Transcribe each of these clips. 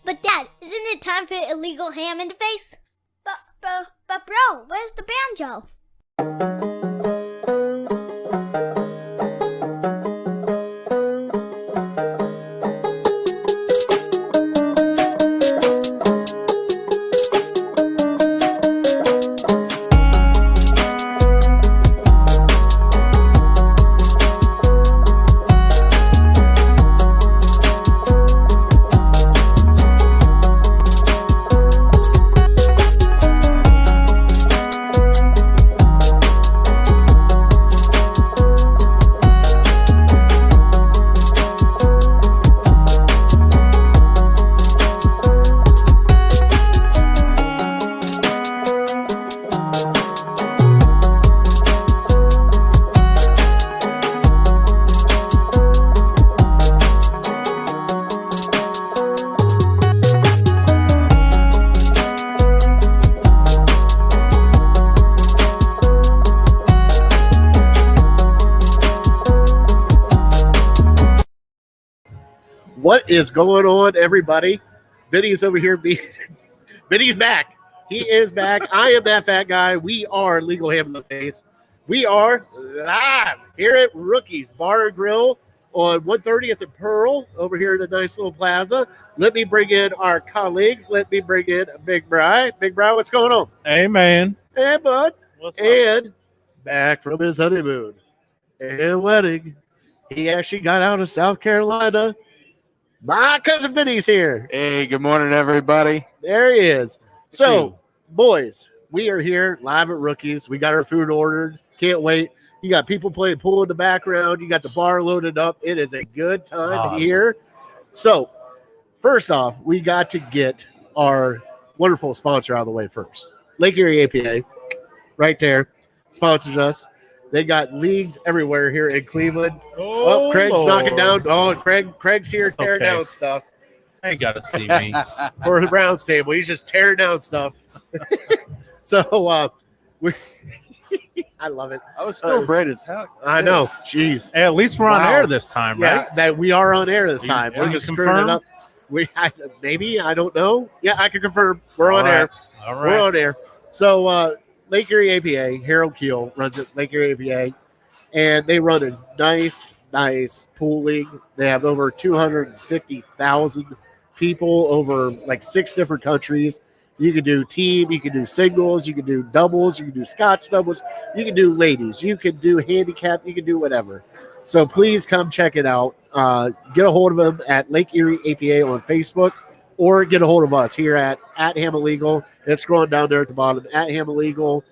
But Dad, isn't it time for illegal ham in the face? But bro, where's the banjo? What is going on, everybody? Vinny's over here. Vinny's back. He is back. I am that fat guy. We are Legal Ham in the Face. We are live here at Rookies Bar and Grill on 130th and Pearl over here in a nice little plaza. Let me bring in our colleagues. Let me bring in Big Bri. Big Bri, what's going on? Hey, man. Hey, bud. What's up? And back from his honeymoon and wedding, he actually got out of South Carolina. My cousin Vinny's here. Hey, good morning, everybody. There he is. So, boys, we are here live at Rookies. We got our food ordered. Can't wait. You got people playing pool in the background. You got the bar loaded up. It is a good time here. So, first off, we got to get our wonderful sponsor out of the way first. Lake Erie APA, right there, sponsors us. They got leagues everywhere here in Cleveland. Oh, Craig's knocking down. Oh, Craig's here tearing down stuff. I ain't got to see me. For the Browns table. He's just tearing down stuff. So, I love it. I was still bright as heck. I know. Jeez. Hey, at least we're on air this time, right? Yeah, that we are on air this time. We're We're just screwing it up. Maybe, I don't know. Yeah, I can confirm. We're on air. All right. We're on air. So, Lake Erie APA, Harold Keel runs it, Lake Erie APA, and they run a nice pool league. They have over 250,000 people over like 6 different countries. You can do team, you can do singles, you can do doubles, you can do scotch doubles, you can do ladies, you can do handicap, you can do whatever. So please come check it out. Get a hold of them at Lake Erie APA on Facebook, or get a hold of us here at HAMM Legal. It's scrolling down there at the bottom, at HAMM Legal,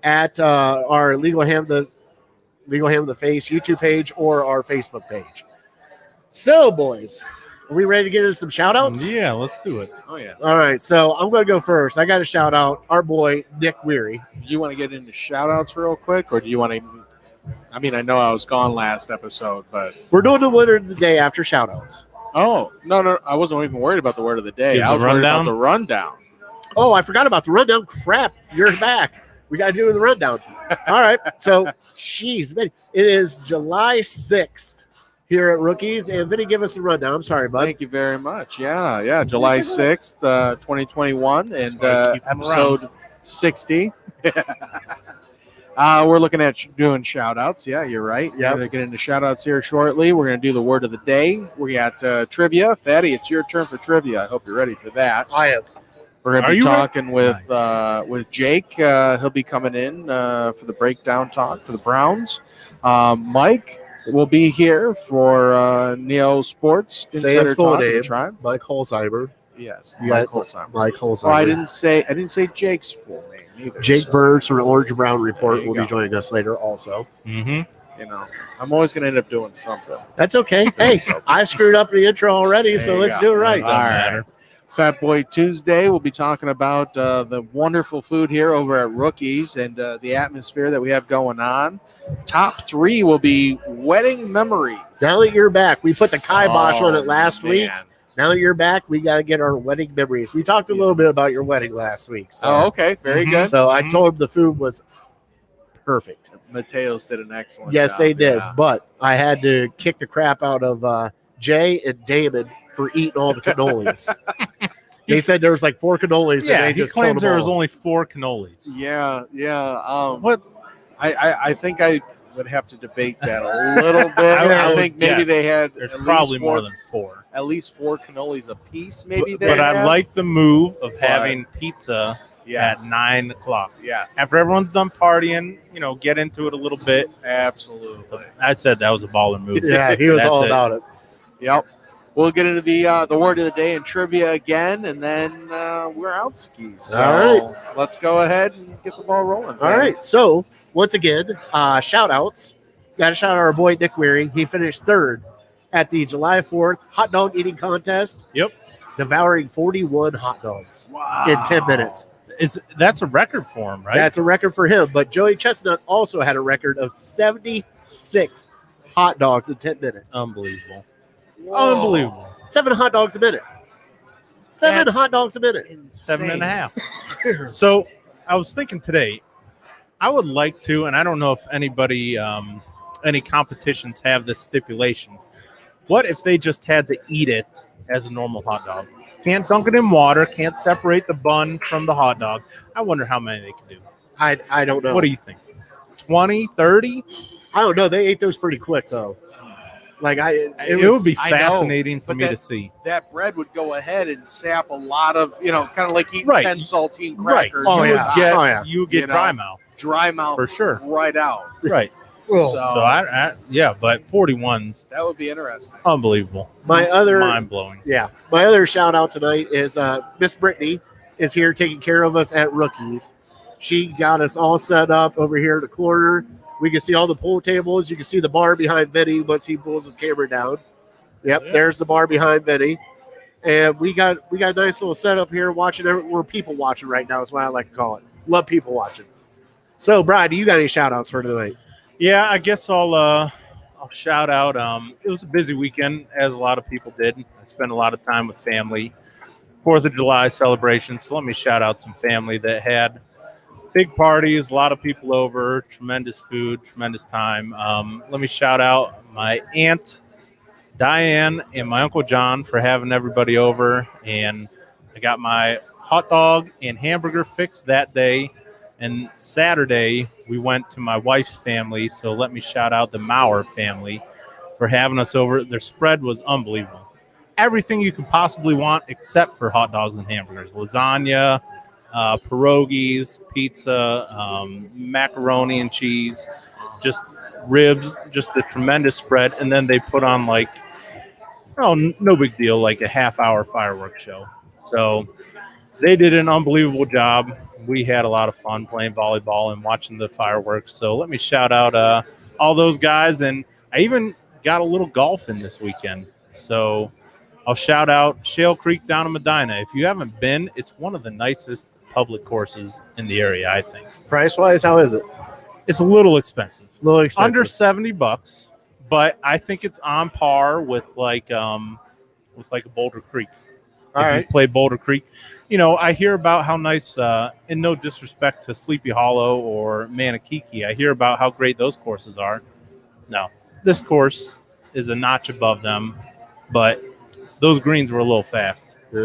at our Legal Ham the Face YouTube page, or our Facebook page. So, boys, are we ready to get into some shout-outs? Yeah, let's do it. Oh, yeah. All right, so I'm going to go first. I got to shout out our boy, Nick Weary. You want to get into shout-outs real quick, or do you want to – I mean, I know I was gone last episode, but – We're doing the winner of the day after shout-outs. Oh, no, I wasn't even worried about the word of the day. I was worried about the rundown. Oh, I forgot about the rundown. Crap, you're back. We got to do the rundown. All right, so, jeez, Vinny, it is July 6th here at Rookies, and Vinny, give us the rundown. I'm sorry, bud. Thank you very much. Yeah, July 6th, 2021, and episode 60. We're looking at doing shout-outs. Yeah, you're right. We're going to get into shout-outs here shortly. We're going to do the word of the day. We got trivia. Fatty, it's your turn for trivia. I hope you're ready for that. I am. We're going to be talking with Jake. He'll be coming in for the breakdown talk for the Browns. Mike will be here for Neo Sports Insider Talk of the Tribe. Mike Holzheimer. Yes, Mike Holzheimer. Oh, I didn't say Jake's full name either. Jake Birds from the Orange and Brown Report will be joining us later also. Mm-hmm. You know, I'm always going to end up doing something. That's okay. Hey, I screwed up the intro already, so let's do it right. All right. Fat Boy Tuesday, we'll be talking about the wonderful food here over at Rookies and the atmosphere that we have going on. Top 3 will be wedding memories. Now that you're back, we put the kibosh on it last week. Now that you're back, we got to get our wedding memories. We talked a little bit about your wedding last week. So. Oh, okay. Very good. So I told him the food was perfect. Mateos did an excellent Yes, job. they did. But I had to kick the crap out of Jay and Damon for eating all the cannolis. They said there was like 4 cannolis. Yeah, and they he just killed claims them there was all. only 4 cannolis. Yeah. What? I think I would have to debate that a little bit. I I would think maybe guess they had There's at probably least more than 4. at least 4 cannolis a piece. Maybe But I had. like the move of But- having pizza Yes. at 9 o'clock. Yes. After everyone's done partying, get into it a little bit. Absolutely. I said that was a baller move. Yeah, he was That's all it. about it. Yep. We'll get into the word of the day and trivia again, and then we're out skis. So All let's go ahead and get the ball rolling. All right. So, once again, shout outs. Got to shout out our boy Nick Weary. He finished 3rd at the July 4th hot dog eating contest. Yep. Devouring 41 hot dogs Wow. in 10 minutes. That's a record for him, right? That's a record for him. But Joey Chestnut also had a record of 76 hot dogs in 10 minutes. unbelievable. Whoa. Unbelievable. 7 hot dogs a minute. 7 That's hot dogs a minute. Insane. 7.5. So I was thinking today, I would like to, and I don't know if anybody, any competitions have this stipulation. What if they just had to eat it as a normal hot dog? Can't dunk it in water, can't separate the bun from the hot dog. I wonder how many they can do. I don't know. What do you think? 20, 30? I don't know. They ate those pretty quick, though. Like, It would be I know, fascinating for but me that- to see. That bread would go ahead and sap a lot of, kind of like eating Right. 10 saltine Right. crackers. Oh, you yeah. would get, Oh, yeah. you would get You know? dry mouth Dry mouth for sure. right out. Right. Well, So yeah, but 41's That would be interesting. unbelievable. my other Mind blowing. my other shout out tonight is Miss Brittany is here taking care of us at Rookies. She got us all set up over here in the corner. We can see all the pool tables. You can see the bar behind Vinny once he pulls his camera down. Yep, Yeah. there's the bar behind Vinny. And we got a nice little setup here watching. We're people watching right now is what I like to call it. Love people watching. So, Brian, do you got any shout outs for tonight? Yeah, I guess I'll shout out. It was a busy weekend, as a lot of people did. I spent a lot of time with family. 4th of July celebration. So let me shout out some family that had big parties, a lot of people over, tremendous food, tremendous time. Let me shout out my aunt Diane and my uncle John for having everybody over, and I got my hot dog and hamburger fixed that day. And Saturday, we went to my wife's family, so let me shout out the Maurer family for having us over. Their spread was unbelievable. Everything you could possibly want except for hot dogs and hamburgers. Lasagna, pierogies, pizza, macaroni and cheese, just ribs, just a tremendous spread. And then they put on no big deal, like a half-hour fireworks show. So they did an unbelievable job. We had a lot of fun playing volleyball and watching the fireworks. So let me shout out all those guys. And I even got a little golf in this weekend. So I'll shout out Shale Creek down in Medina. If you haven't been, it's one of the nicest public courses in the area, I think. Price-wise, how is it? It's a little expensive. A little expensive. Under $70, but I think it's on par with like a Boulder Creek. All if right. you play Boulder Creek, I hear about how nice, and no disrespect to Sleepy Hollow or Manakiki, I hear about how great those courses are. No, this course is a notch above them, but those greens were a little fast. They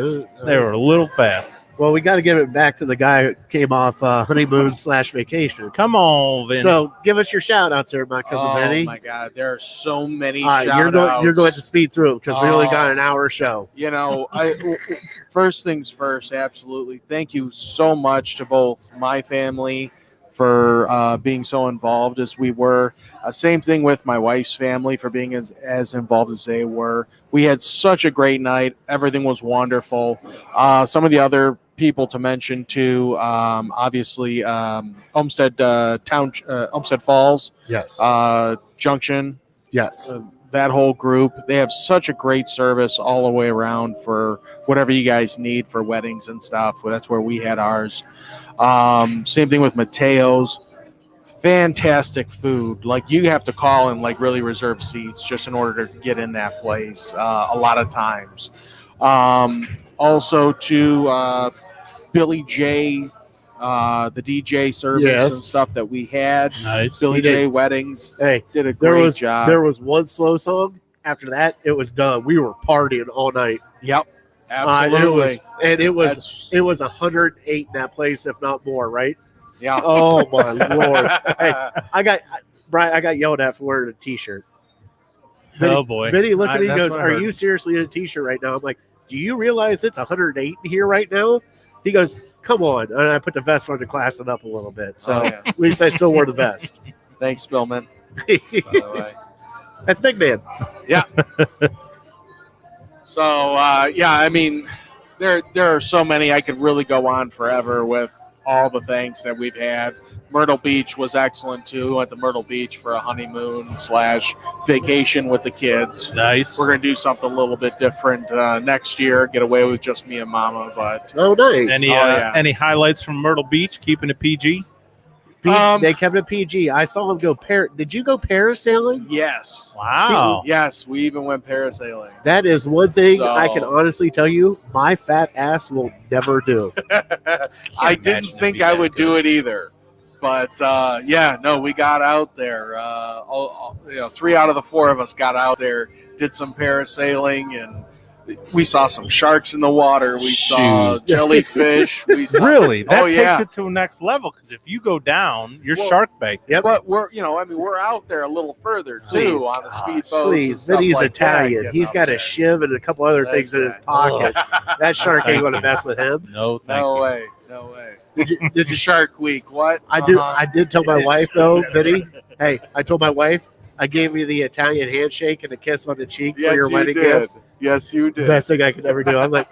were a little fast. Well, we got to give it back to the guy who came off honeymoon/vacation. Come on, Vin. So give us your shout outs there, my cousin Vinny. Oh my God, there are so many All right, shout-outs. you're going to speed through because we only got an hour show. First things first, absolutely. Thank you so much to both my family for being so involved as we were. Same thing with my wife's family for being as involved as they were. We had such a great night. Everything was wonderful. Some of the other people to mention too, obviously Olmsted Olmsted Falls, Yes. Junction, Yes. that whole group. They have such a great service all the way around for whatever you guys need for weddings and stuff. Well, that's where we had ours. Same thing with Mateo's. Fantastic food. Like, you have to call and really reserve seats just in order to get in that place a lot of times. Also to Billy J, the DJ service Yes. and stuff that we had. Nice. Billy He did. J Weddings Hey, did a there great was job. there was one slow song. After that, it was done. We were partying all night. Yep. Absolutely. It was That's- 108 in that place, if not more, right? yeah. Oh my lord! Hey, Brian, I got yelled at for wearing a t-shirt. Oh boy. Vinny looked at me and That's goes, what I "Are heard. you seriously in a t-shirt right now?" I'm like, "Do you realize it's 108 here right now?" He goes, "Come on!" And I put the vest on to class it up a little bit. So Oh, yeah. at least I still wore the vest. Thanks, Billman. By the way. That's big man. So I mean, there are so many. I could really go on forever with all the things that we've had. Myrtle Beach was excellent too. Went to Myrtle Beach for a honeymoon / vacation with the kids. Nice. We're gonna do something a little bit different next year. Get away with just me and Mama, but Oh, nice. Any highlights from Myrtle Beach? Keeping it PG. They kept it PG. I saw him go Did you go parasailing? yes, Wow. yes, we even went parasailing. That is one thing So- I can honestly tell you my fat ass will never do. I didn't imagine think it'd be I that would do it either. But we got out there. 3 out of the 4 of us got out there, did some parasailing, and we saw some sharks in the water. We saw Shoot. jellyfish. We saw, Really? That Oh, yeah. takes it to a next level because if you go down, you're Well, shark bait. Yep. But we're out there a little further too Please, on the gosh. speedboats. and Please, stuff Vinny's like that, Italian. getting He's out got there. a shiv and a couple other things in his Exactly. pocket. That shark ain't going to mess with him. No, thank No you. way, no way. Did you? Shark Week? What? I did tell my wife though, Vinny. Hey, I told my wife I gave you the Italian handshake and a kiss on the cheek Yes, for your you wedding did. gift. Yes, you did. Best thing I could ever do. I'm like,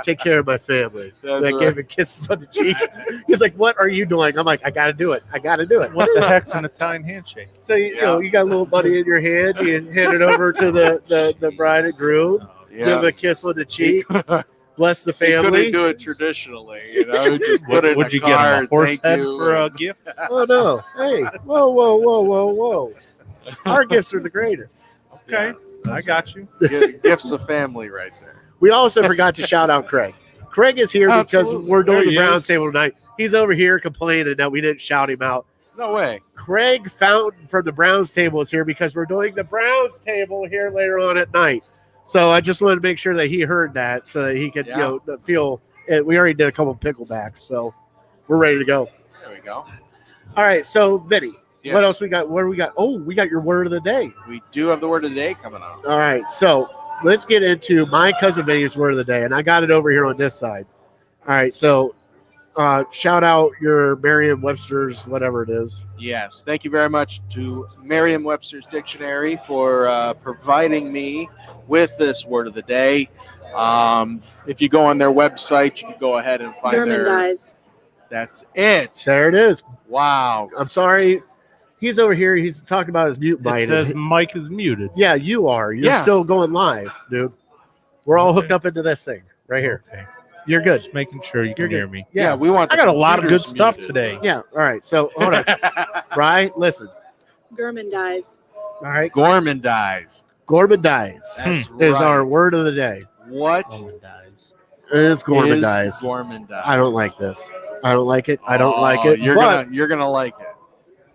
take care of my family. That's And I right. gave him kisses on the cheek. He's like, "What are you doing?" I'm like, "I got to do it. I got to do it." What the heck's an Italian handshake? So you know, you got a little money in your hand. You hand it over to the bride and groom. Give him a kiss on the cheek. Bless the He couldn't family. do it traditionally, Just put it in Would a you get him a card, horse thank head you, for a and- gift? Oh no! Hey, whoa! Our gifts are the greatest. Okay, I got you. Gifts of family right there. We also forgot to shout out Craig. Craig is here because Absolutely. we're doing There the he Browns is. table tonight. He's over here complaining that we didn't shout him out. No way. Craig Fountain from the Browns table is here because we're doing the Browns table here later on at night. So I just wanted to make sure that he heard that so that he could feel it. We already did a couple picklebacks, so we're ready to go. There we go. All right, so Vinny, Yeah. what else we got? What do we got? Oh, we got your word of the day. We do have the word of the day coming up. All right, so let's get into my cousin Vinny's word of the day, and I got it over here on this side. All right, so shout out your Merriam-Webster's, whatever it is. Yes. Thank you very much to Merriam-Webster's Dictionary for providing me with this word of the day. If you go on their website, you can go ahead and find German their. dies. That's it. There it is. Wow. I'm sorry, he's over here. He's talking about his mute It mic. says Mike is muted. Yeah, you are. You're Yeah. still going live, dude. We're all hooked up into this thing right here. Okay. You're good. Just making sure you You're can good. hear me. Yeah, we want. I the got a lot of good computers stuff muted. today. Yeah. All right. So hold on, Brian. Listen. German dies. All right. Gorman dies. Gorman dies That's is right. our word of the day. What dies. It is Gorman is dies. Gorman dies? I don't like this. I don't like it. I don't like Oh, it. You're But gonna like it.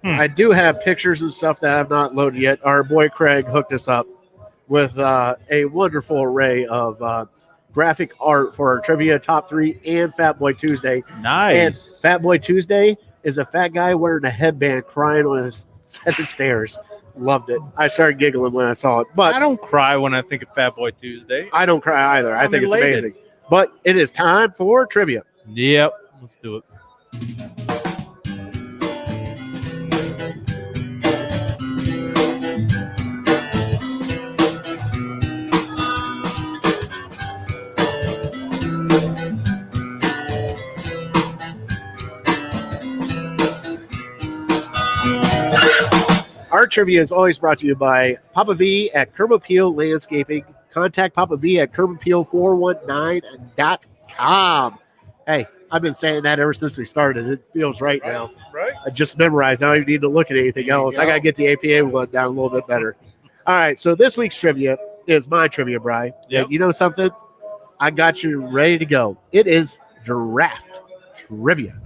I do have pictures and stuff that I've not loaded yet. Our boy Craig hooked us up with a wonderful array of graphic art for our trivia top 3 and Fat Boy Tuesday. And Nice. Fat Boy Tuesday is a fat guy wearing a headband crying on a set of stairs. Loved it. I started giggling when I saw it, I but don't cry when I think of Fat Boy Tuesday. I don't cry either. I I'm think it's elated. amazing. But it is time for trivia. Yep. Let's do it. Our trivia is always brought to you by Papa V at Curb Appeal Landscaping. Contact Papa V at curbappeal419.com. Hey, I've been saying that ever since we started. It feels right now. Right. I just memorized. I don't even need to look at anything There you else. go. I got to get the APA one down a little bit better. All right, so this week's trivia is my trivia, Brian. Yep. And you know something? I got you ready to go. It is draft trivia,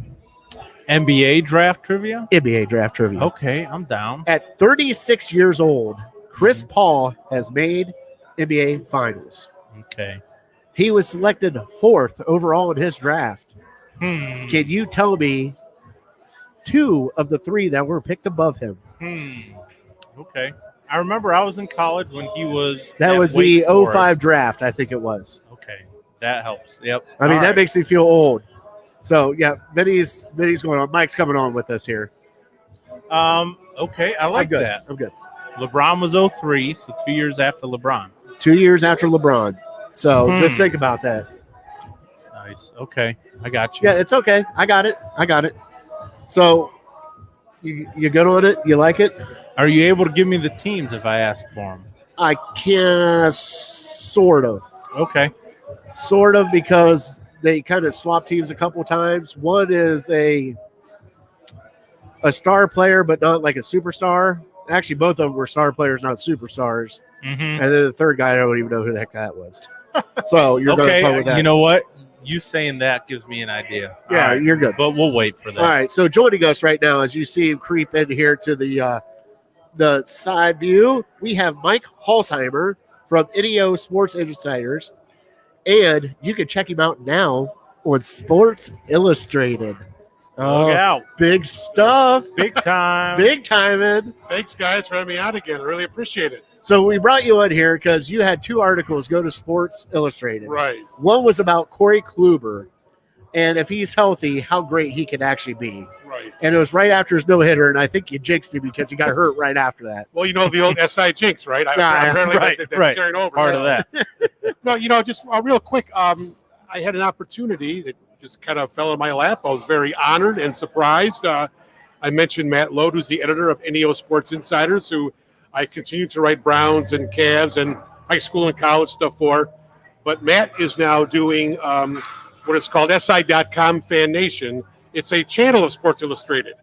NBA draft trivia? NBA draft trivia. Okay, I'm down. At 36 years old, Chris Paul has made NBA Finals. Okay. He was selected 4th overall in his draft. Hmm. Can you tell me 2 of the 3 that were picked above him? Okay. I remember I was in college when he was. That at was Wake the Forest. 05 draft, I think it was. Okay, that helps. Yep. I mean, All that right. makes me feel old. So, yeah, Vinny's going on. Mike's coming on with us here. Okay, I like I'm good. that. I'm good. LeBron was 03, so 2 years after LeBron. 2 years after LeBron. So just think about that. Nice. Okay, I got you. Yeah, it's okay. I got it. So you good on it? You like it? Are you able to give me the teams if I ask for them? I can sort of. Okay. Sort of, because they kind of swap teams a couple times. One is a star player, but not like a superstar. Actually, both of them were star players, not superstars. Mm-hmm. And then the third guy, I don't even know who the heck that was. So you're going to Okay. fun with that. You know what? You saying that gives me an idea. All Yeah, right, you're good. But we'll wait for that. All right. So joining us right now, as you see him creep in here to the side view, we have Mike Halsheimer from NEO Sports Insiders. And you can check him out now on Sports Illustrated. Look out. Big stuff. Big time. Big timing. Thanks, guys, for having me on again. I really appreciate it. So we brought you on here because you had 2 articles go to Sports Illustrated. Right. One was about Corey Kluber, and if he's healthy, how great he can actually be. Right. And it was right after his no-hitter, and I think you jinxed him because he got hurt right after that. Well, you know the old SI jinx, right? Apparently that's carrying over. Part of that. No, just real quick, I had an opportunity that just kind of fell in my lap. I was very honored and surprised. I mentioned Matt Lode, who's the editor of NEO Sports Insiders, who I continue to write Browns and Cavs and high school and college stuff for. But Matt is now doing what is called SI.com Fan Nation. It's a channel of Sports Illustrated.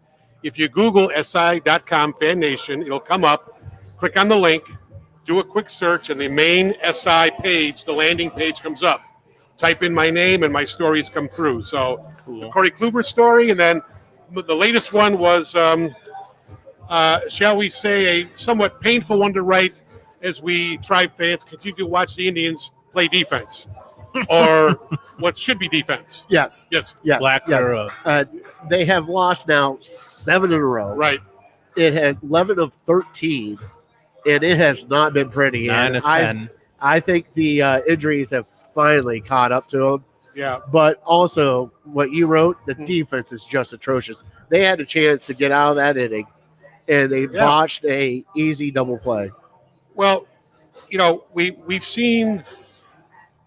If you Google SI.com Fan Nation, it'll come up. Click on the link, do a quick search, and the main SI page, the landing page, comes up. Type in my name, and my stories come through. So the Corey Kluber story, and then the latest one was, shall we say, a somewhat painful one to write as we Tribe fans continue to watch the Indians play defense, or what should be defense. Yes. Yes. Yes. Black yes. thereof. They have lost now 7 in a row. Right. It had 11 of 13, and it has not been pretty. 9 and of 10. I think the injuries have finally caught up to them. Yeah. But also, what you wrote, the defense is just atrocious. They had a chance to get out of that inning, and they botched a easy double play. Well, we've seen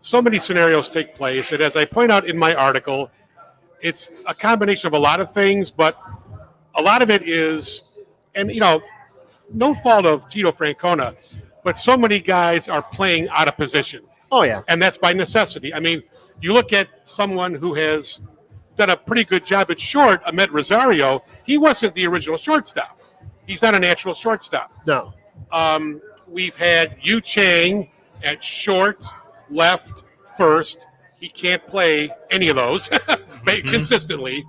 so many scenarios take place, and as I point out in my article, it's a combination of a lot of things, but a lot of it is, and no fault of Tito Francona, but so many guys are playing out of position. Oh, yeah. And that's by necessity. I mean, you look at someone who has done a pretty good job at short, Ahmed Rosario. He wasn't the original shortstop. He's not a natural shortstop. No. We've had Yu Chang at short, left, first. He can't play any of those consistently.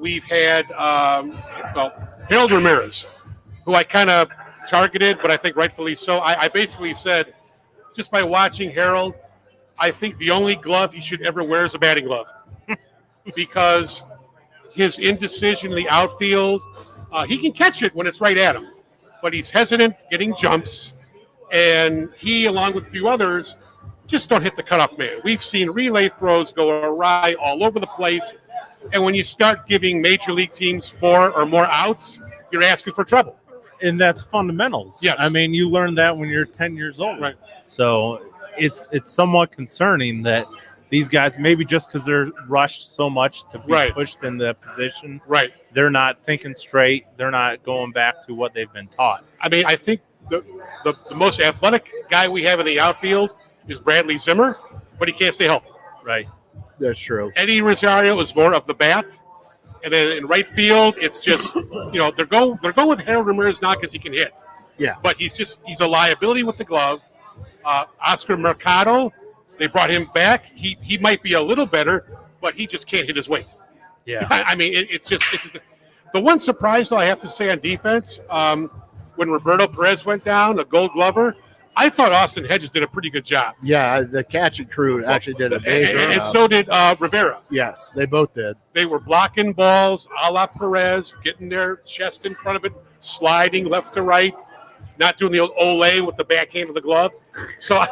We've had Harold Ramirez, who I kind of targeted, but I think rightfully so. I basically said, just by watching Harold, I think the only glove he should ever wear is a batting glove, because his indecision in the outfield, he can catch it when it's right at him, but he's hesitant getting jumps, and he, along with a few others, just don't hit the cutoff man. We've seen relay throws go awry all over the place, and when you start giving major league teams 4 or more outs, you're asking for trouble. And that's fundamentals. Yes. I mean, you learn that when you're 10 years old. Right. So it's somewhat concerning that these guys, maybe just because they're rushed so much to be pushed in the position, they're not thinking straight. They're not going back to what they've been taught. I mean, I think the most athletic guy we have in the outfield is Bradley Zimmer, but he can't stay healthy. Right. That's true. Eddie Rosario is more of the bat. And then in right field, it's just, they're going with Harold Ramirez now because he can hit. Yeah. But he's a liability with the glove. Oscar Mercado, they brought him back. He might be a little better, but he just can't hit his weight. Yeah. I mean, it's just the one surprise, though, I have to say on defense, when Roberto Perez went down, a Gold Glover, I thought Austin Hedges did a pretty good job. Yeah, the catching crew actually did a amazing And job. so did Rivera. Yes, they both did. They were blocking balls a la Perez, getting their chest in front of it, sliding left to right, not doing the old Olay with the backhand of the glove. So I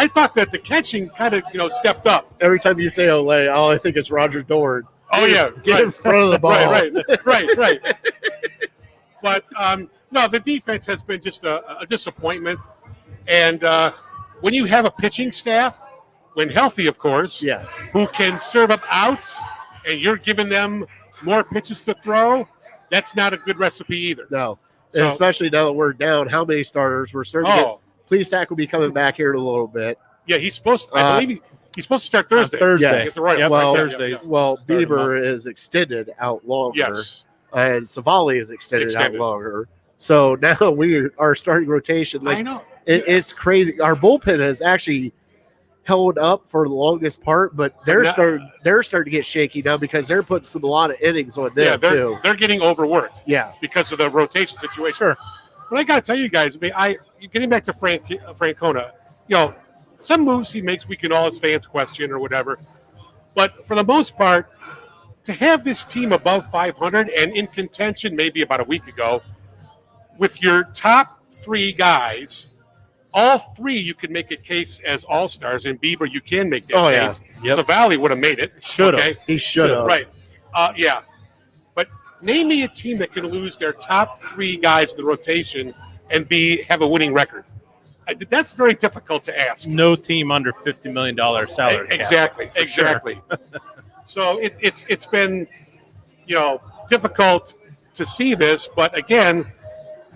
thought that the catching kind of stepped up. Every time you say Olay, all I think is Roger Dorn. Oh yeah, Get in front of the ball. right. But no, the defense has been just a disappointment. And when you have a pitching staff, when healthy, of course, Yeah. who can serve up outs, and you're giving them more pitches to throw, that's not a good recipe either. No. So- And especially now that we're down, how many starters? We're starting to Oh, get. Plesac will be coming back here in a little bit. yeah, he's supposed. I believe he's supposed to start Thursday. Thursday. Yes. Get the Royals, Yep, right well, there, Thursdays. Well, Start 'em Bieber is extended out longer. Yes. And Savali is extended out Extended. longer. So now we are starting rotation. I know. It's crazy. Our bullpen has actually held up for the longest part, but they're now- starting to get shaky now because they're putting a lot of innings on them Yeah, too. they're getting overworked Yeah. because of the rotation situation. Sure. But I got to tell you guys, getting back to Francona, some moves he makes we can all as fans question or whatever. But for the most part, to have this team above 500 and in contention maybe about a week ago, with your top three guys, all three you can make a case as all-stars. And Bieber, you can make that Oh, yeah. case. Yep. Savali would have made it. Should have. Okay? He should have. Right. Yeah. But name me a team that can lose their top three guys in the rotation and have a winning record. That's very difficult to ask. No team under $50 million salary cap. Exactly. For sure. Exactly. So it's been difficult to see this, but again,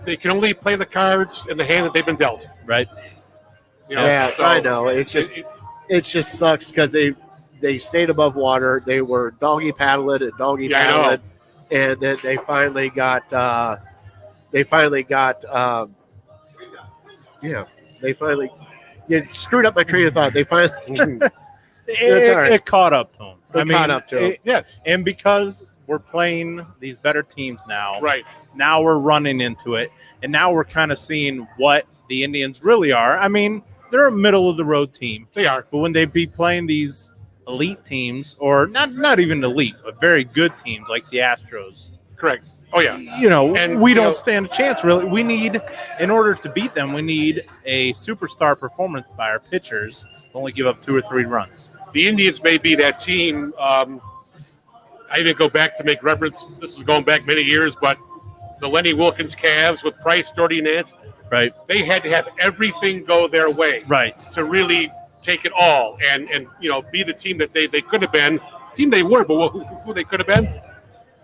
they can only play the cards in the hand that they've been dealt. Right. Yeah, so I know. It just sucks because they stayed above water. They were doggy paddling and doggy Yeah, I know. paddling, and then they finally got screwed up my train of thought. They finally It, all right. it caught up to them. It caught up to 'em. Yes. And because we're playing these better teams now, Right. now we're running into it. And now we're kind of seeing what the Indians really are. I mean, they're a middle of the road team. They are. But when they be playing these elite teams, or not even elite, but very good teams like the Astros, Correct. Oh yeah. And, we you don't know- stand a chance, really. We need, in order to beat them, we need a superstar performance by our pitchers to only give up 2 or 3 runs. The Indians may be that team. I even go back to make reference. This is going back many years, but the Lenny Wilkins Cavs with Price, Doherty, Nance, Right, they had to have everything go their way right. to really take it all and be the team that they could have been. Team they were, but who they could have been.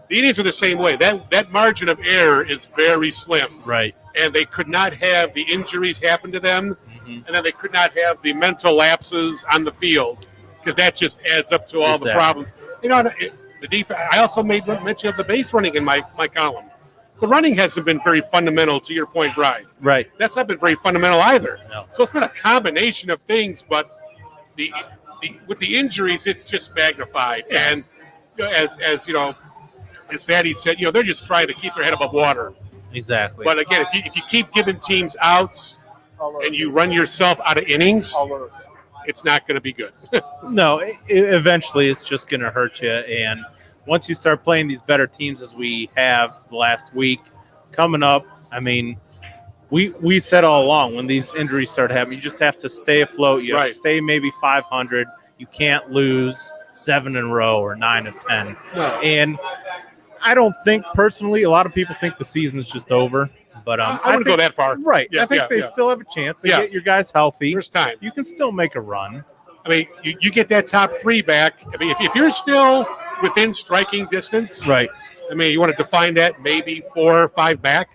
The Indians are the same way. That margin of error is very slim, Right. and they could not have the injuries happen to them, Mhm. and then they could not have the mental lapses on the field because that just adds up to all the Exactly. problems. The defense. I also made mention of the base running in my column. The running hasn't been very fundamental, to your point, Brian. Right. That's not been very fundamental either. No. So it's been a combination of things, but with the injuries, it's just magnified. And as Fatty said, they're just trying to keep their head above water. Exactly. But again, if you keep giving teams outs and you run yourself out of innings, it's not going to be good. No, eventually it's just going to hurt you. And once you start playing these better teams as we have the last week coming up, I mean, we said all along when these injuries start happening, you just have to stay afloat. You have Right. to stay maybe 500. You can't lose 7 in a row or 9 of 10. And I don't think personally, a lot of people think the season's just over. But I wouldn't go think- that far. Right. Yeah, I think yeah, they yeah. still have a chance. They Yeah. get your guys healthy. There's time. You can still make a run. I mean, you get that top 3 back. I mean, if you're still within striking distance, Right. I mean, you want to define that maybe 4 or 5 back,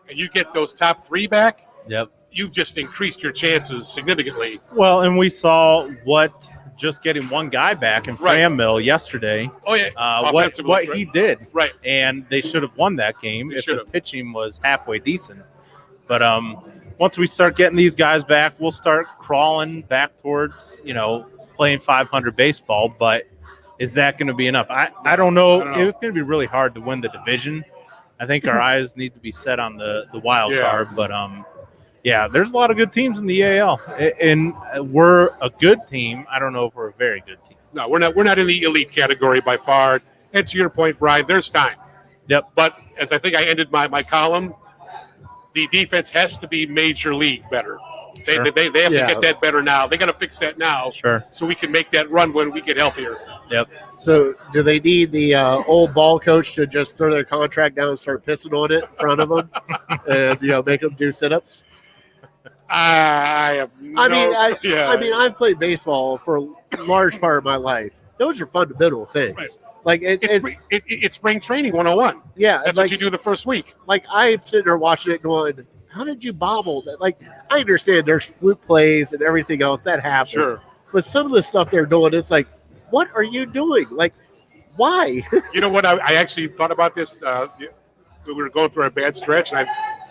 and you get those top 3 back, Yep. you've just increased your chances significantly. Well, and we saw what just getting one guy back in Right. Fram Mill yesterday, Oh, yeah. what Offensively, what right. he did, Right. and they should have won that game They if should the have. pitching was halfway decent. But once we start getting these guys back, we'll start crawling back towards playing 500 baseball. But is that going to be enough? I don't know. I don't know. It's going to be really hard to win the division. I think our eyes need to be set on the wild Yeah. card. But Yeah, there's a lot of good teams in the AL, and we're a good team. I don't know if we're a very good team. No, we're not. We're not in the elite category by far. And to your point, Brian, there's time. Yep. But as I think I ended my column, the defense has to be major league better. They Sure. have to get that better now. They got to fix that now. Sure. So we can make that run when we get healthier. Yep. So, do they need the old ball coach to just throw their contract down and start pissing on it in front of them, and make them do sit-ups? I have. I mean, I've played baseball for a large part of my life. Those are fundamental things. Right. Like it's spring training 101. yeah, That's like, what you do the first week. like I'm sitting there watching it, going, "How did you bobble that?" Like, I understand there's fluke plays and everything else that happens, Sure. but some of the stuff they're doing, it's like, what are you doing? Like, why? You know what? I actually thought about this. We were going through a bad stretch, and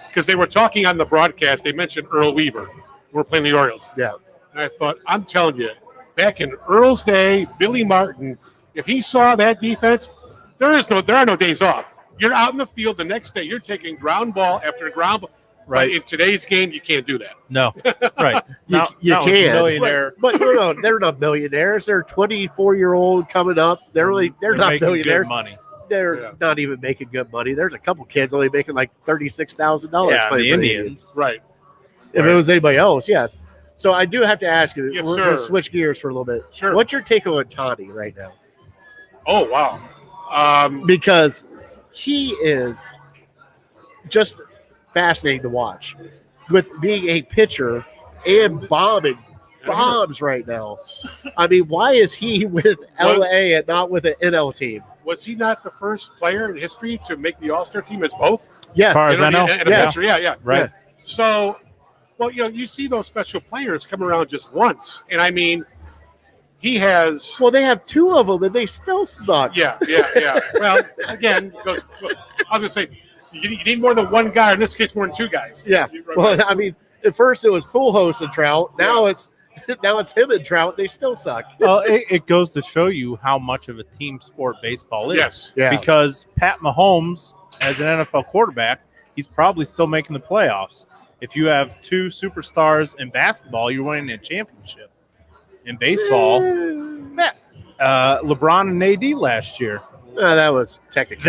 because they were talking on the broadcast, they mentioned Earl Weaver. We're playing the Orioles. Yeah. And I thought, I'm telling you, back in Earl's day, Billy Martin, if he saw that defense, there are no days off. You're out in the field the next day. You're taking ground ball after ground ball. Right. But in today's game, you can't do that. No. Right. You Now can. millionaire. But no, they're not millionaires. They're 24-year-old coming up. They're not making millionaires. good money. They're not even making good money. There's a couple kids only making like $36,000. Yeah, playing the for Indians. Right. If it was anybody else, yes. So I do have to ask you. Yes, we're sir. going to switch gears for a little bit. Sure. What's your take on Tani right now? Oh, wow. Because he is just fascinating to watch, with being a pitcher and bombing bombs right now. I mean, why is he with LA and not with an NL team? Was he not the first player in history to make the All-Star team as both? Yes. As far as I know. And a Yes. pitcher, yeah. Right. So, well, you see those special players come around just once. And I mean, he has. Well, they have two of them, and they still suck. Yeah. Well, again, I was going to say, you need more than one guy. In this case, more than two guys. Yeah. Well, I mean, at first it was Pujols and Trout. Now it's him and Trout. They still suck. Well, it goes to show you how much of a team sport baseball is. Yes. Yeah. Because Pat Mahomes, as an NFL quarterback, he's probably still making the playoffs. If you have two superstars in basketball, you're winning a championship. In baseball, LeBron and AD last year, That was technically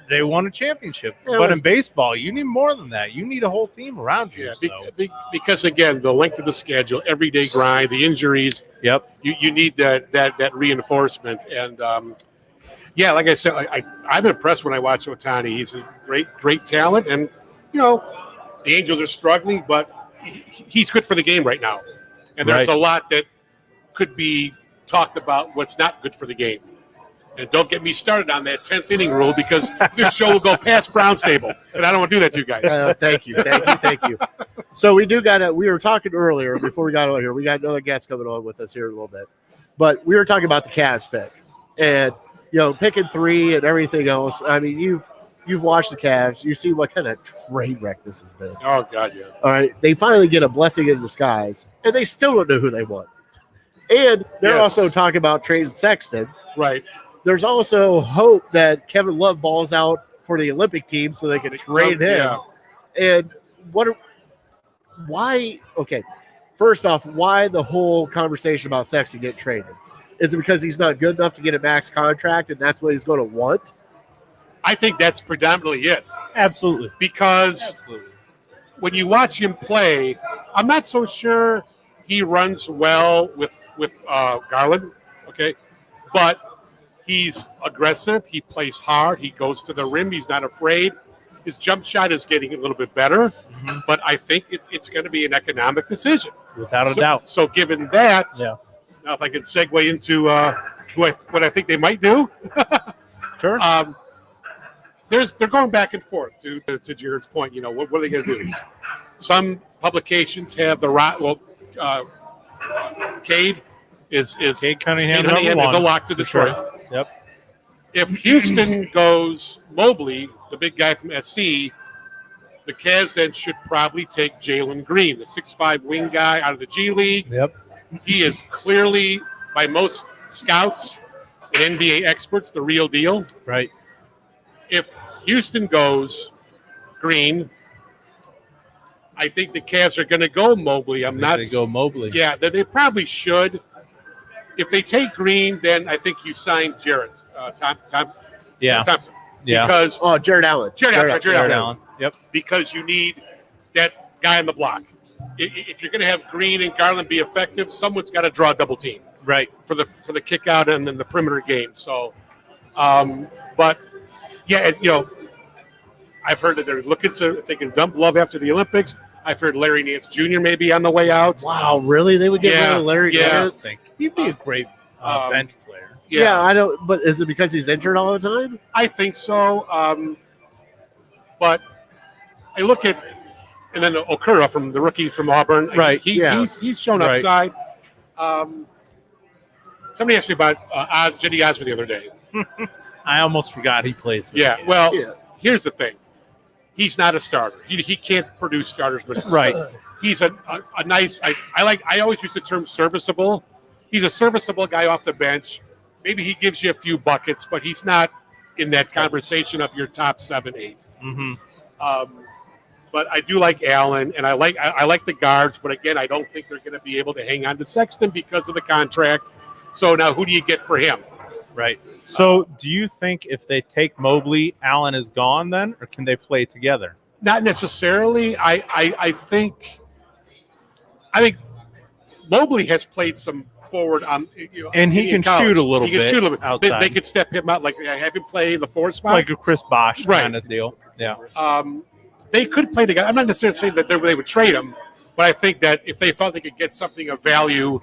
they won a championship. Yeah, it But was- in baseball, you need more than that. You need a whole team around you. Yeah, So. because again, the length of the schedule, everyday grind, the injuries, Yep. you need that reinforcement. And like I said, I'm impressed when I watch Ohtani. He's a great talent, and the Angels are struggling, but he's good for the game right now. And there's Right. a lot that could be talked about what's not good for the game. And don't get me started on that 10th inning rule, because this show will go past Brown's table, and I don't want to do that to you guys. Thank you. So we were talking earlier before we got on here. We got another guest coming on with us here in a little bit, but we were talking about the Cavs pick and picking 3 and everything else. I mean, you've watched the Cavs. You see what kind of train wreck this has been. Oh God, yeah. All right, they finally get a blessing in disguise, and they still don't know who they want. And they're Yes. also talking about trading Sexton. Right. There's also hope that Kevin Love balls out for the Olympic team so they can trade him. Yeah. And why? Okay, first off, why the whole conversation about Sexton get traded? Is it because he's not good enough to get a max contract, and that's what he's going to want? I think that's predominantly it. Absolutely. Because when you watch him play, I'm not so sure he runs well with Garland, okay? But he's aggressive. He plays hard. He goes to the rim. He's not afraid. His jump shot is getting a little bit better. Mhm. But I think it's going to be an economic decision. Without a doubt. So given that, Yeah. now if I could segue into what I think they might do, Sure. they're going back and forth to Jared's point. What are they going to do? Some publications have Cade is Cade Cunningham, Cade Cunningham number is a one. lock to For Detroit. sure. Yep. If Houston goes Mobley, the big guy from SC, the Cavs then should probably take Jalen Green, the 6'5" wing guy out of the G League. Yep. He is clearly, by most scouts and NBA experts, the real deal. Right. If Houston goes Green, I think the Cavs are going to go Mobley. I'm not. They go Mobley. Yeah, they probably should. If they take Green, then I think you sign Jared Thompson. Yeah. Because Jared Allen. Jared Allen. Allen. Yep. Because you need that guy on the block. If you're going to have Green and Garland be effective, someone's got to draw a double team. Right. For the kick out and then the perimeter game. So, but yeah, I've heard that they're looking to if they can dump Love after the Olympics. I've heard Larry Nance Jr. may be on the way out. Wow, really? They would get rid of Larry Nance? He'd be a great bench player. Yeah, I don't. But is it because he's injured all the time? I think so. But I look at and then Okura from the rookie from Auburn. Right. He's shown upside. Somebody asked me about Jenny Osmond the other day. I almost forgot he plays. Here's the thing. He's not a starter. He can't produce starters minutes. Right. He's a nice. I always use the term serviceable. He's a serviceable guy off the bench. Maybe he gives you a few buckets, but he's not in that conversation of your top 7, 8. Mm-hmm. But I do like Allen, and I like the guards. But again, I don't think they're going to be able to hang on to Sexton because of the contract. So now, who do you get for him? Right. So, do you think if they take Mobley, Allen is gone then, or can they play together? Not necessarily. I think Mobley has played some forward on, and he can shoot a little bit. He can shoot a little bit outside. They could step him out, like have him play the 4 spot, like a Chris Bosh kind of deal. Yeah. They could play together. I'm not necessarily saying that they would trade him, but I think that if they thought they could get something of value,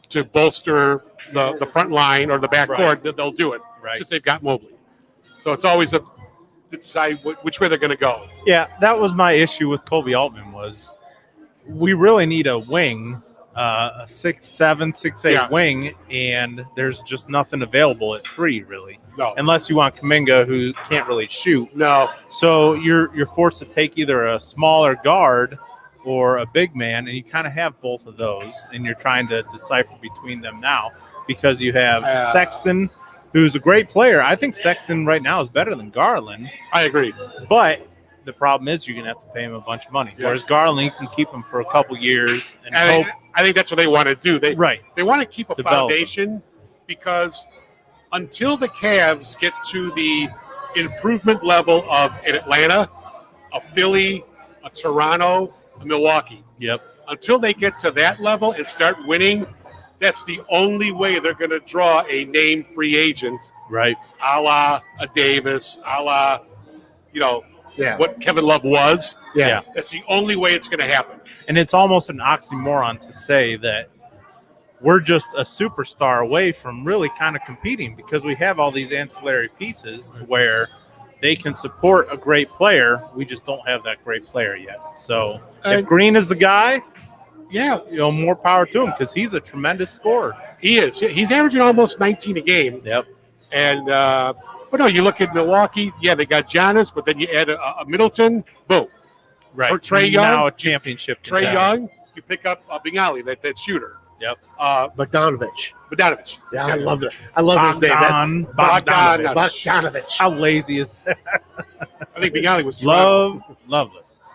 to bolster the front line or the back court, that they'll do it. Right. Since they've got Mobley. So it's always to decide which way they're going to go. Yeah, that was my issue with Kobe Altman was we really need a wing, a 6'7", 6'8" wing, and there's just nothing available at 3, really. No. Unless you want Kuminga, who can't really shoot. No. So you're forced to take either a smaller guard or a big man, and you kind of have both of those, and you're trying to decipher between them now because you have Sexton, who's a great player. I think Sexton right now is better than Garland. I agree. But the problem is you're going to have to pay him a bunch of money. Whereas Garland, you can keep him for a couple years and hope. I think that's what they want to do. They want to keep a foundation because until the Cavs get to the improvement level of an Atlanta, a Philly, a Toronto, a Milwaukee. Yep. Until they get to that level and start winning, that's the only way they're going to draw a name free agent. Right. A la a Davis, a la, what Kevin Love was. Yeah. That's the only way it's going to happen. And it's almost an oxymoron to say that we're just a superstar away from really kind of competing because we have all these ancillary pieces to where they can support a great player. We just don't have that great player yet. So if Green is the guy, more power to him because he's a tremendous scorer. He is. He's averaging almost 19 a game. Yep. And but no, you look at Milwaukee. Yeah, they got Giannis, but then you add a Middleton. Boom. Right. For Trae Young, now a championship. Trae Young, you pick up Bingali, that shooter. Yep. Bogdanovich. Yeah, I love it. I love his name. Bogdanovich. How lazy is that? I think Bingali was Loveless.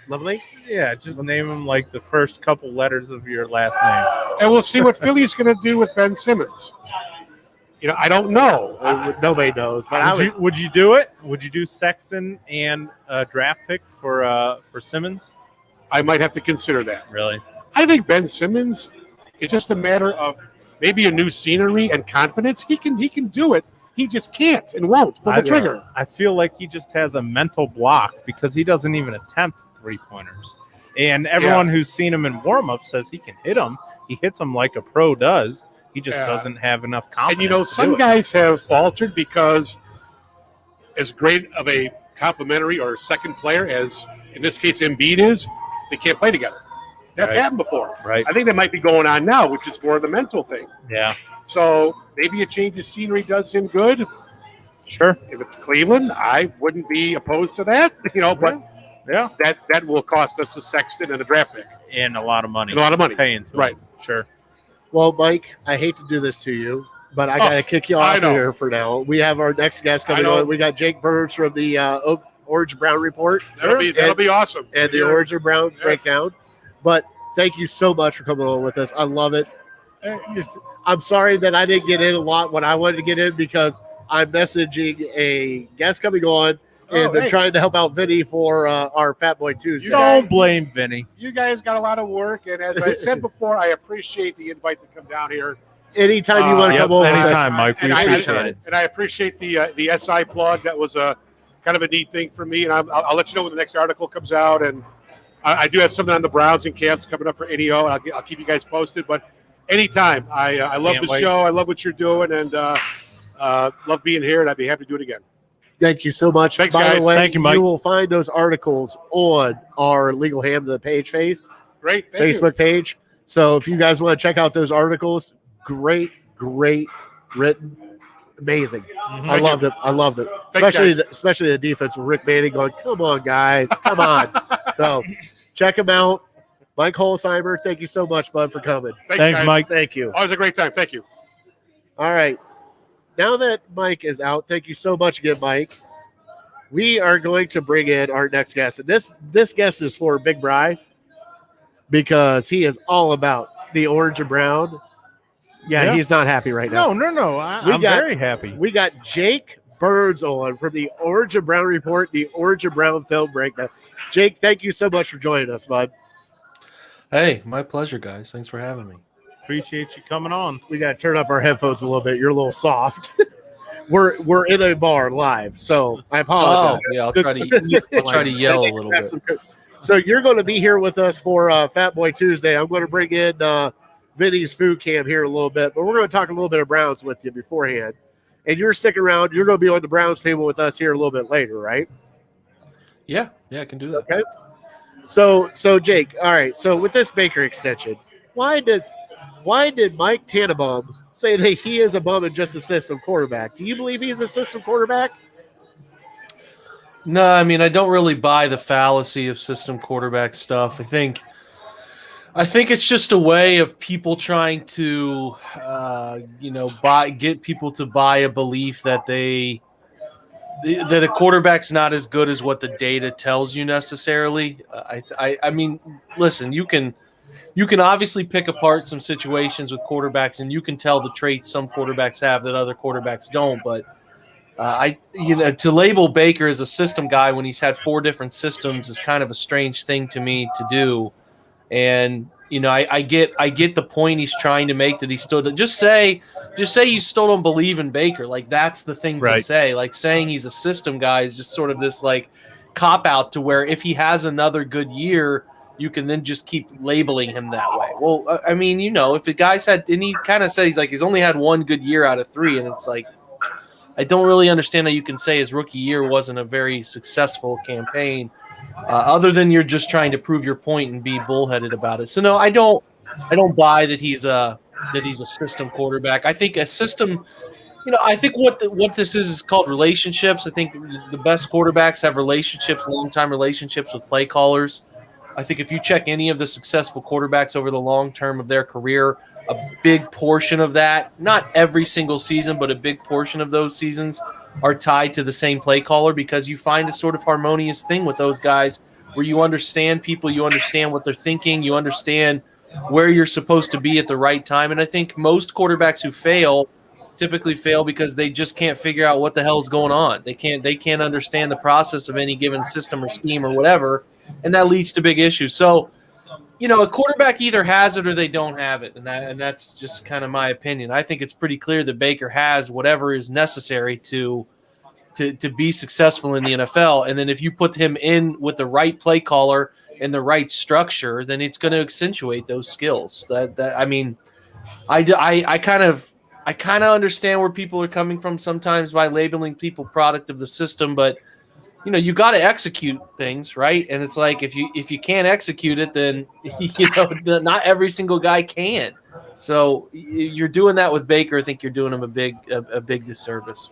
Lovelace? Yeah, just name him like the first couple letters of your last name. And we'll see what Philly's going to do with Ben Simmons. I don't know. Nobody knows. But would you do it? Would you do Sexton and a draft pick for Simmons? I might have to consider that. Really? I think Ben Simmons is just a matter of maybe a new scenery and confidence. He can do it. He just can't and won't pull the trigger. I feel like he just has a mental block because he doesn't even attempt 3-pointers. And everyone who's seen him in warm-up says he can hit them. He hits them like a pro does. He just doesn't have enough confidence. And, some guys have faltered because as great of a complimentary or second player as, in this case, Embiid is, they can't play together. That's happened before. Right. I think that might be going on now, which is more of the mental thing. Yeah. So maybe a change of scenery does him good. Sure. If it's Cleveland, I wouldn't be opposed to that. But that will cost us a Sexton and a draft pick. And a lot of money. Paying to right. Him. Sure. Well, Mike, I hate to do this to you, but I got to kick you off here for now. We have our next guest coming on. We got Jake Burns from the Orange Brown report. That'll be awesome. And the Orange and Brown breakdown. But thank you so much for coming on with us. I love it. I'm sorry that I didn't get in a lot when I wanted to get in because I'm messaging a guest coming on and trying to help out Vinny for our Fat Boy Tuesday. Don't blame Vinny. You guys got a lot of work, and as I said before, I appreciate the invite to come down here. Anytime you want to come over. Anytime, Mike. We appreciate it. And I appreciate the SI plug. That was a kind of a neat thing for me, and I'll let you know when the next article comes out. And I do have something on the Browns and Cavs coming up for NEO, and I'll keep you guys posted. But anytime, I love the show. I love what you're doing, and love being here, and I'd be happy to do it again. Thank you so much. Thanks, By guys. the way, Thank you, Mike. You will find those articles on our Legal Ham to the Page Great. Thank Facebook page. So if you guys want to check out those articles, great written, amazing. I loved it. Thanks, Especially the defense with Rick Manning going, come on, guys, come on. So check him out. Mike Holzheimer, thank you so much, bud, for coming. Thanks, guys. Mike. Thank you. Always a great time. Thank you. All right. Now that Mike is out, thank you so much again, Mike. We are going to bring in our next guest. And this guest is for Big Bry because he is all about the orange and brown. Yeah, he's not happy right now. No. I'm very happy. We got Jake Burns on from the Orange and Brown Report, the Orange and Brown Film Breakdown. Jake, thank you so much for joining us, bud. Hey, my pleasure, guys. Thanks for having me. Appreciate you coming on. We got to turn up our headphones a little bit. You're a little soft. We're in a bar live, so I apologize. Oh, yeah, I'll try to yell a little bit. So you're going to be here with us for Fat Boy Tuesday. I'm going to bring in Vinny's food cam here in a little bit, but we're going to talk a little bit of Browns with you beforehand. And you're sticking around. You're going to be on the Browns table with us here a little bit later, right? Yeah, I can do that. Okay. So Jake, all right. So with this Baker extension, why did Mike Tannenbaum say that he is a bum and just a system quarterback? Do you believe he's a system quarterback? No, I mean, I don't really buy the fallacy of system quarterback stuff. I think it's just a way of people trying to, get people to buy a belief that that a quarterback's not as good as what the data tells you necessarily. I mean, listen, you can obviously pick apart some situations with quarterbacks, and you can tell the traits some quarterbacks have that other quarterbacks don't. But to label Baker as a system guy when he's had 4 different systems is kind of a strange thing to me to do. And I get the point he's trying to make, that he still just say you still don't believe in Baker. Like, that's the thing to say. Like, saying he's a system guy is just sort of this like cop out to where if he has another good year, you can then just keep labeling him that way. Well, I mean, if the guy's had, and he kind of says he's only had 1 good year out of 3, and it's like, I don't really understand how you can say his rookie year wasn't a very successful campaign, other than you're just trying to prove your point and be bullheaded about it. So no, I don't buy that he's a system quarterback. I think a system, I think what this is called relationships. I think the best quarterbacks have relationships, long-time relationships with play callers. I think if you check any of the successful quarterbacks over the long term of their career, a big portion of that, not every single season, but a big portion of those seasons are tied to the same play caller, because you find a sort of harmonious thing with those guys where you understand people, you understand what they're thinking, you understand where you're supposed to be at the right time. And I think most quarterbacks who fail typically fail because they just can't figure out what the hell is going on. They can't understand the process of any given system or scheme or whatever, and that leads to big issues. So, a quarterback either has it or they don't have it, and that's just kind of my opinion. I think it's pretty clear that Baker has whatever is necessary to be successful in the NFL, and then if you put him in with the right play caller and the right structure, then it's going to accentuate those skills. I mean, I kind of understand where people are coming from sometimes by labeling people product of the system, but you got to execute things, right? And it's like if you can't execute it, then not every single guy can. So you're doing that with Baker. I think you're doing him a big disservice.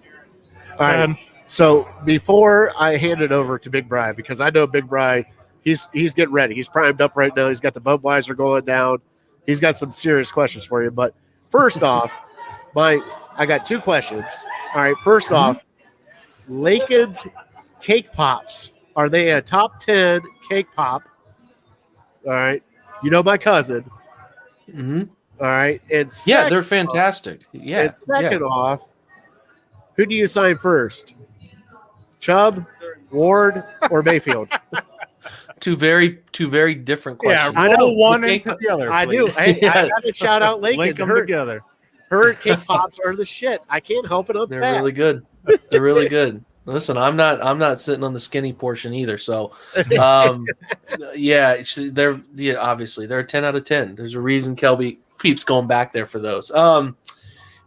All right. So before I hand it over to Big Bry, because I know Big Bry, he's getting ready. He's primed up right now. He's got the Budweiser going down. He's got some serious questions for you. But first off, I got 2 questions. All right. First off, Lakin's cake pops. Are they a top 10 cake pop? All right. You know my cousin. Hmm. All right. And Yeah, they're fantastic. Yeah. And second off, who do you sign first? Chubb, Ward, or Mayfield? Two very different questions. I know. One The into cake- the other. I do. please. Hey, Yeah. I got to shout out Lincoln. Link them together. Her cake pops are the shit. I can't help it. I'm They're fat. really good. They're really good. Listen, I'm not sitting on the skinny portion either. So, obviously they're a 10 out of 10. There's a reason Kelby keeps going back there for those.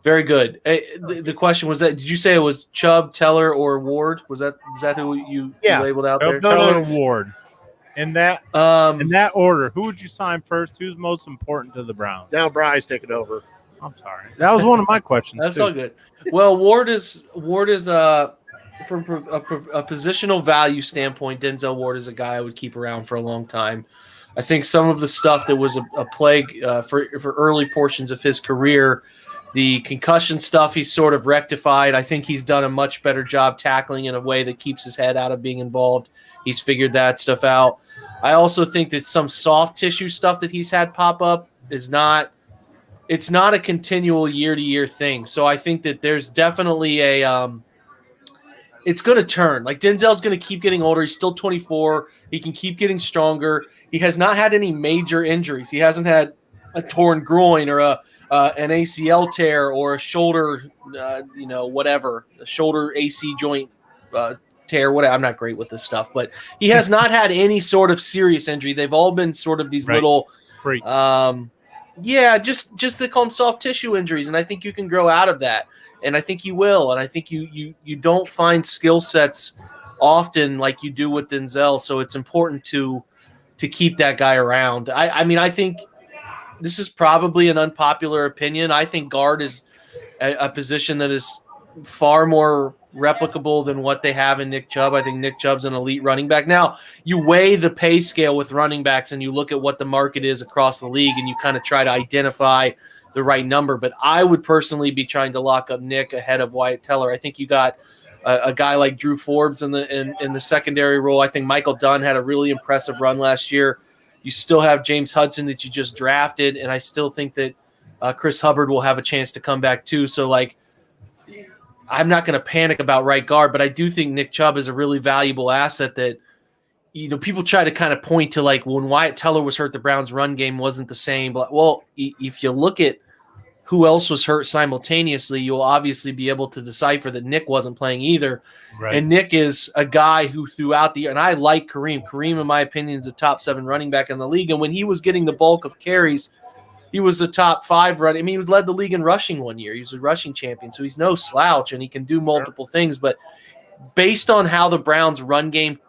Very good. The question was that, did you say it was Chubb, Teller, or Ward? Is that who you labeled out there? Teller Ward. In that order, who would you sign first? Who's most important to the Browns? Now Bry's taking over. I'm sorry. That was one of my questions. That's too. all good. Well, Ward is from a positional value standpoint. Denzel Ward is a guy I would keep around for a long time. I think some of the stuff that was a plague for early portions of his career, the concussion stuff, he's sort of rectified. I think he's done a much better job tackling in a way that keeps his head out of being involved. He's figured that stuff out. I also think that some soft tissue stuff that he's had pop up is not. It's not a continual year-to-year thing. So I think that there's definitely it's going to turn. Like Denzel's going to keep getting older. He's still 24. He can keep getting stronger. He has not had any major injuries. He hasn't had a torn groin or an ACL tear or a shoulder, whatever, a shoulder AC joint tear. Whatever. I'm not great with this stuff, but he has not had any sort of serious injury. They've all been sort of these little freak. Just they call them soft tissue injuries, and I think you can grow out of that, and I think you will, and I think you don't find skill sets often like you do with Denzel, so it's important to keep that guy around. I mean, I think this is probably an unpopular opinion. I think guard is a position that is far more replicable than what they have in Nick Chubb. I think Nick Chubb's an elite running back. Now, you weigh the pay scale with running backs and you look at what the market is across the league and you kind of try to identify the right number. But I would personally be trying to lock up Nick ahead of Wyatt Teller. I think you got a guy like Drew Forbes in the secondary role. I think Michael Dunn had a really impressive run last year. You still have James Hudson that you just drafted, and I still think that Chris Hubbard will have a chance to come back too. So, like, I'm not going to panic about right guard, but I do think Nick Chubb is a really valuable asset that, people try to kind of point to, like, when Wyatt Teller was hurt, the Browns' run game wasn't the same. But, well, if you look at who else was hurt simultaneously, you'll obviously be able to decipher that Nick wasn't playing either. Right. And Nick is a guy who throughout the year, and I like Kareem. Kareem, in my opinion, is a top 7 running back in the league. And when he was getting the bulk of carries, he was the top 5 running. I mean, he led the league in rushing one year. He was a rushing champion, so he's no slouch, and he can do multiple things. But based on how the Browns' run game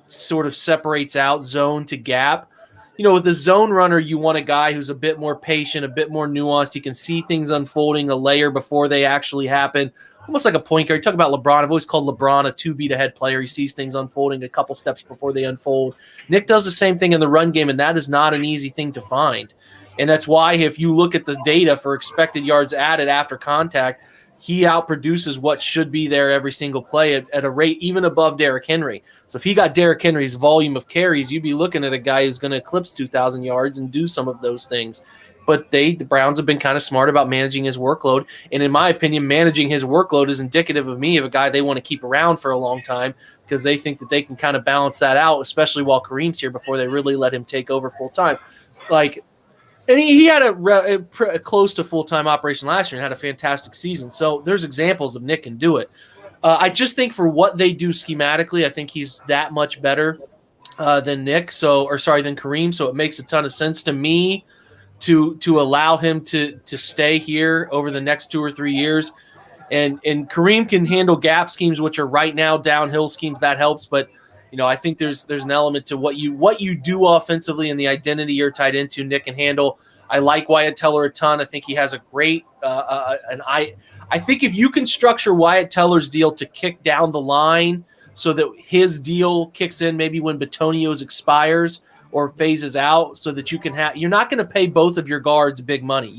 sort of separates out zone to gap, with the zone runner, you want a guy who's a bit more patient, a bit more nuanced. He can see things unfolding a layer before they actually happen, almost like a point guard. You talk about LeBron. I've always called LeBron a 2-beat-ahead player. He sees things unfolding a couple steps before they unfold. Nick does the same thing in the run game, and that is not an easy thing to find. And that's why if you look at the data for expected yards added after contact, he outproduces what should be there every single play at a rate even above Derrick Henry. So if he got Derrick Henry's volume of carries, you'd be looking at a guy who's going to eclipse 2,000 yards and do some of those things. But the Browns have been kind of smart about managing his workload. And in my opinion, managing his workload is indicative of a guy they want to keep around for a long time because they think that they can kind of balance that out, especially while Kareem's here before they really let him take over full time. And he had a close to full-time operation last year and had a fantastic season. So there's examples of Nick can do it. I just think for what they do schematically, I think he's that much better than than Kareem. So it makes a ton of sense to me to allow him to stay here over the next 2 or 3 years. And Kareem can handle gap schemes, which are right now downhill schemes. That helps, but I think there's an element to what you do offensively and the identity you're tied into. Nick can handle. I like Wyatt Teller a ton. I think he has a great I think if you can structure Wyatt Teller's deal to kick down the line so that his deal kicks in maybe when Batonio's expires or phases out, so that you can you're not going to pay both of your guards big money.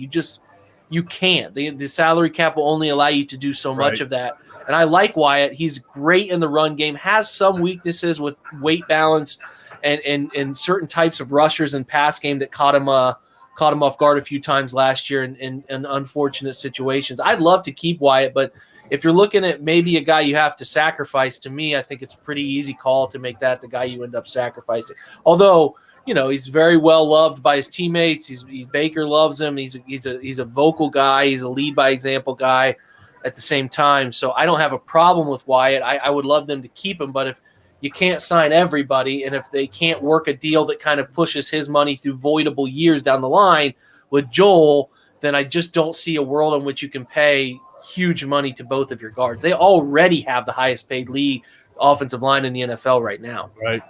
You can't. The salary cap will only allow you to do so much of that. And I like Wyatt. He's great in the run game, has some weaknesses with weight balance and certain types of rushers and pass game that caught him off guard a few times last year in unfortunate situations. I'd love to keep Wyatt, but if you're looking at maybe a guy you have to sacrifice, to me, I think it's a pretty easy call to make that the guy you end up sacrificing. Although, he's very well loved by his teammates. Baker loves him. He's a vocal guy. He's a lead by example guy at the same time. So I don't have a problem with Wyatt. I would love them to keep him, but if you can't sign everybody, and if they can't work a deal that kind of pushes his money through voidable years down the line with Joel, then I just don't see a world in which you can pay huge money to both of your guards. They already have the highest paid league offensive line in the NFL right now. Right.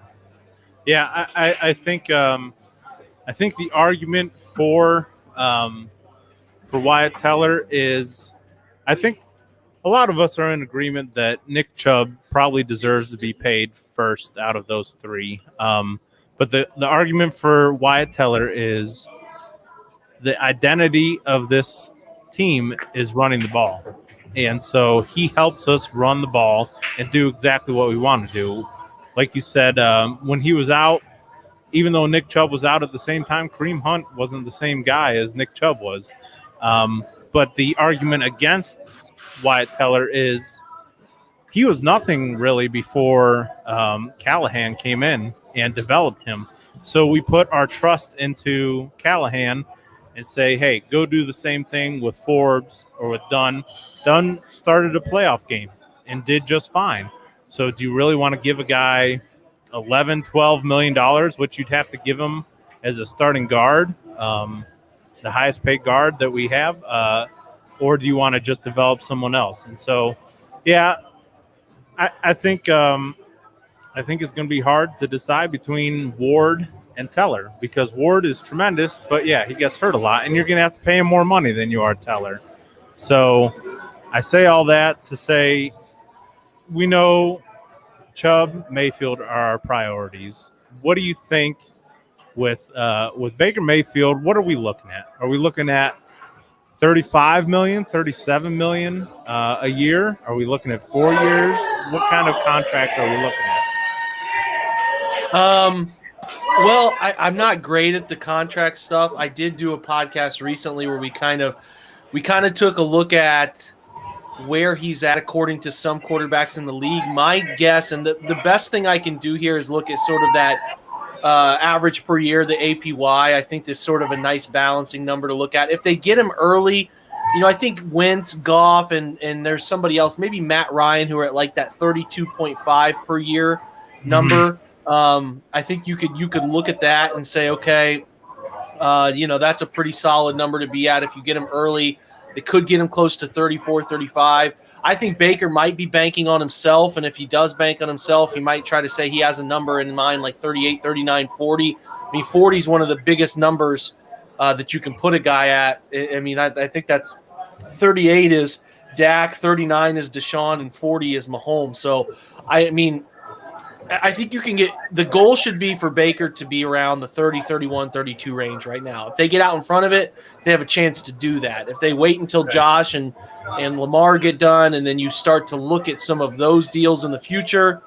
Yeah, I think the argument for Wyatt Teller is, I think a lot of us are in agreement that Nick Chubb probably deserves to be paid first out of those three. But the argument for Wyatt Teller is the identity of this team is running the ball. And so he helps us run the ball and do exactly what we want to do. Like you said, when he was out, even though Nick Chubb was out at the same time, Kareem Hunt wasn't the same guy as Nick Chubb was. But the argument against Wyatt Teller is he was nothing really before Callahan came in and developed him. So we put our trust into Callahan and say, hey, go do the same thing with Forbes or with Dunn. Dunn started a playoff game and did just fine. So do you really want to give a guy $11, $12 million, which you'd have to give him as a starting guard, the highest paid guard that we have, or do you want to just develop someone else? And so, yeah, I think it's going to be hard to decide between Ward and Teller, because Ward is tremendous, but yeah, he gets hurt a lot, and you're going to have to pay him more money than you are Teller. So I say all that to say we know Chubb, Mayfield are our priorities. What do you think with Baker Mayfield? What are we looking at? Are we looking at $35 million, $37 million a year? Are we looking at 4 years? What kind of contract are we looking at? Well, I'm not great at the contract stuff. I did do a podcast recently where we kind of took a look at where he's at according to some quarterbacks in the league. My guess, and the best thing I can do here is look at sort of that average per year, the APY. I think there's sort of a nice balancing number to look at. If they get him early, I think Wentz, Goff, and there's somebody else, maybe Matt Ryan, who are at like that 32.5 per year number. I think you could look at that and say, okay, that's a pretty solid number to be at if you get him early. It could get him close to 34, 35. I think Baker might be banking on himself, and if he does bank on himself, he might try to say he has a number in mind like 38, 39, 40. I mean, 40 is one of the biggest numbers that you can put a guy at. I mean, I think that's 38 is Dak, 39 is Deshaun, and 40 is Mahomes. So, I think you can get – the goal should be for Baker to be around the 30, 31, 32 range right now. If they get out in front of it, they have a chance to do that. If they wait until Josh and Lamar get done and then you start to look at some of those deals in the future,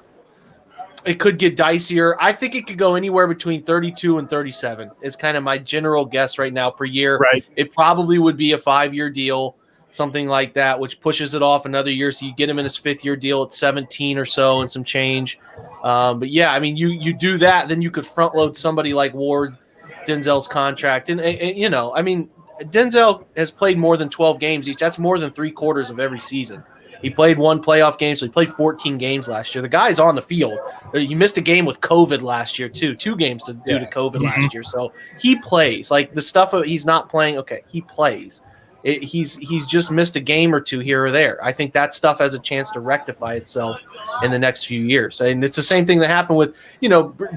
it could get dicier. I think it could go anywhere between 32 and 37 is kind of my general guess right now per year. Right. It probably would be a 5-year deal, something like that, which pushes it off another year. So you get him in his 5th-year deal at 17 or so and some change. But yeah, I mean, you do that, then you could front load somebody like Ward, Denzel's contract. And Denzel has played more than 12 games each. That's more than 3/4 of every season. He played one playoff game, so he played 14 games last year. The guy's on the field. He missed a game with COVID last year, too. 2 games due to COVID last year. So he plays. Like the stuff he's not playing, okay, he plays. He's just missed a game or 2 here or there. I think that stuff has a chance to rectify itself in the next few years. And it's the same thing that happened with,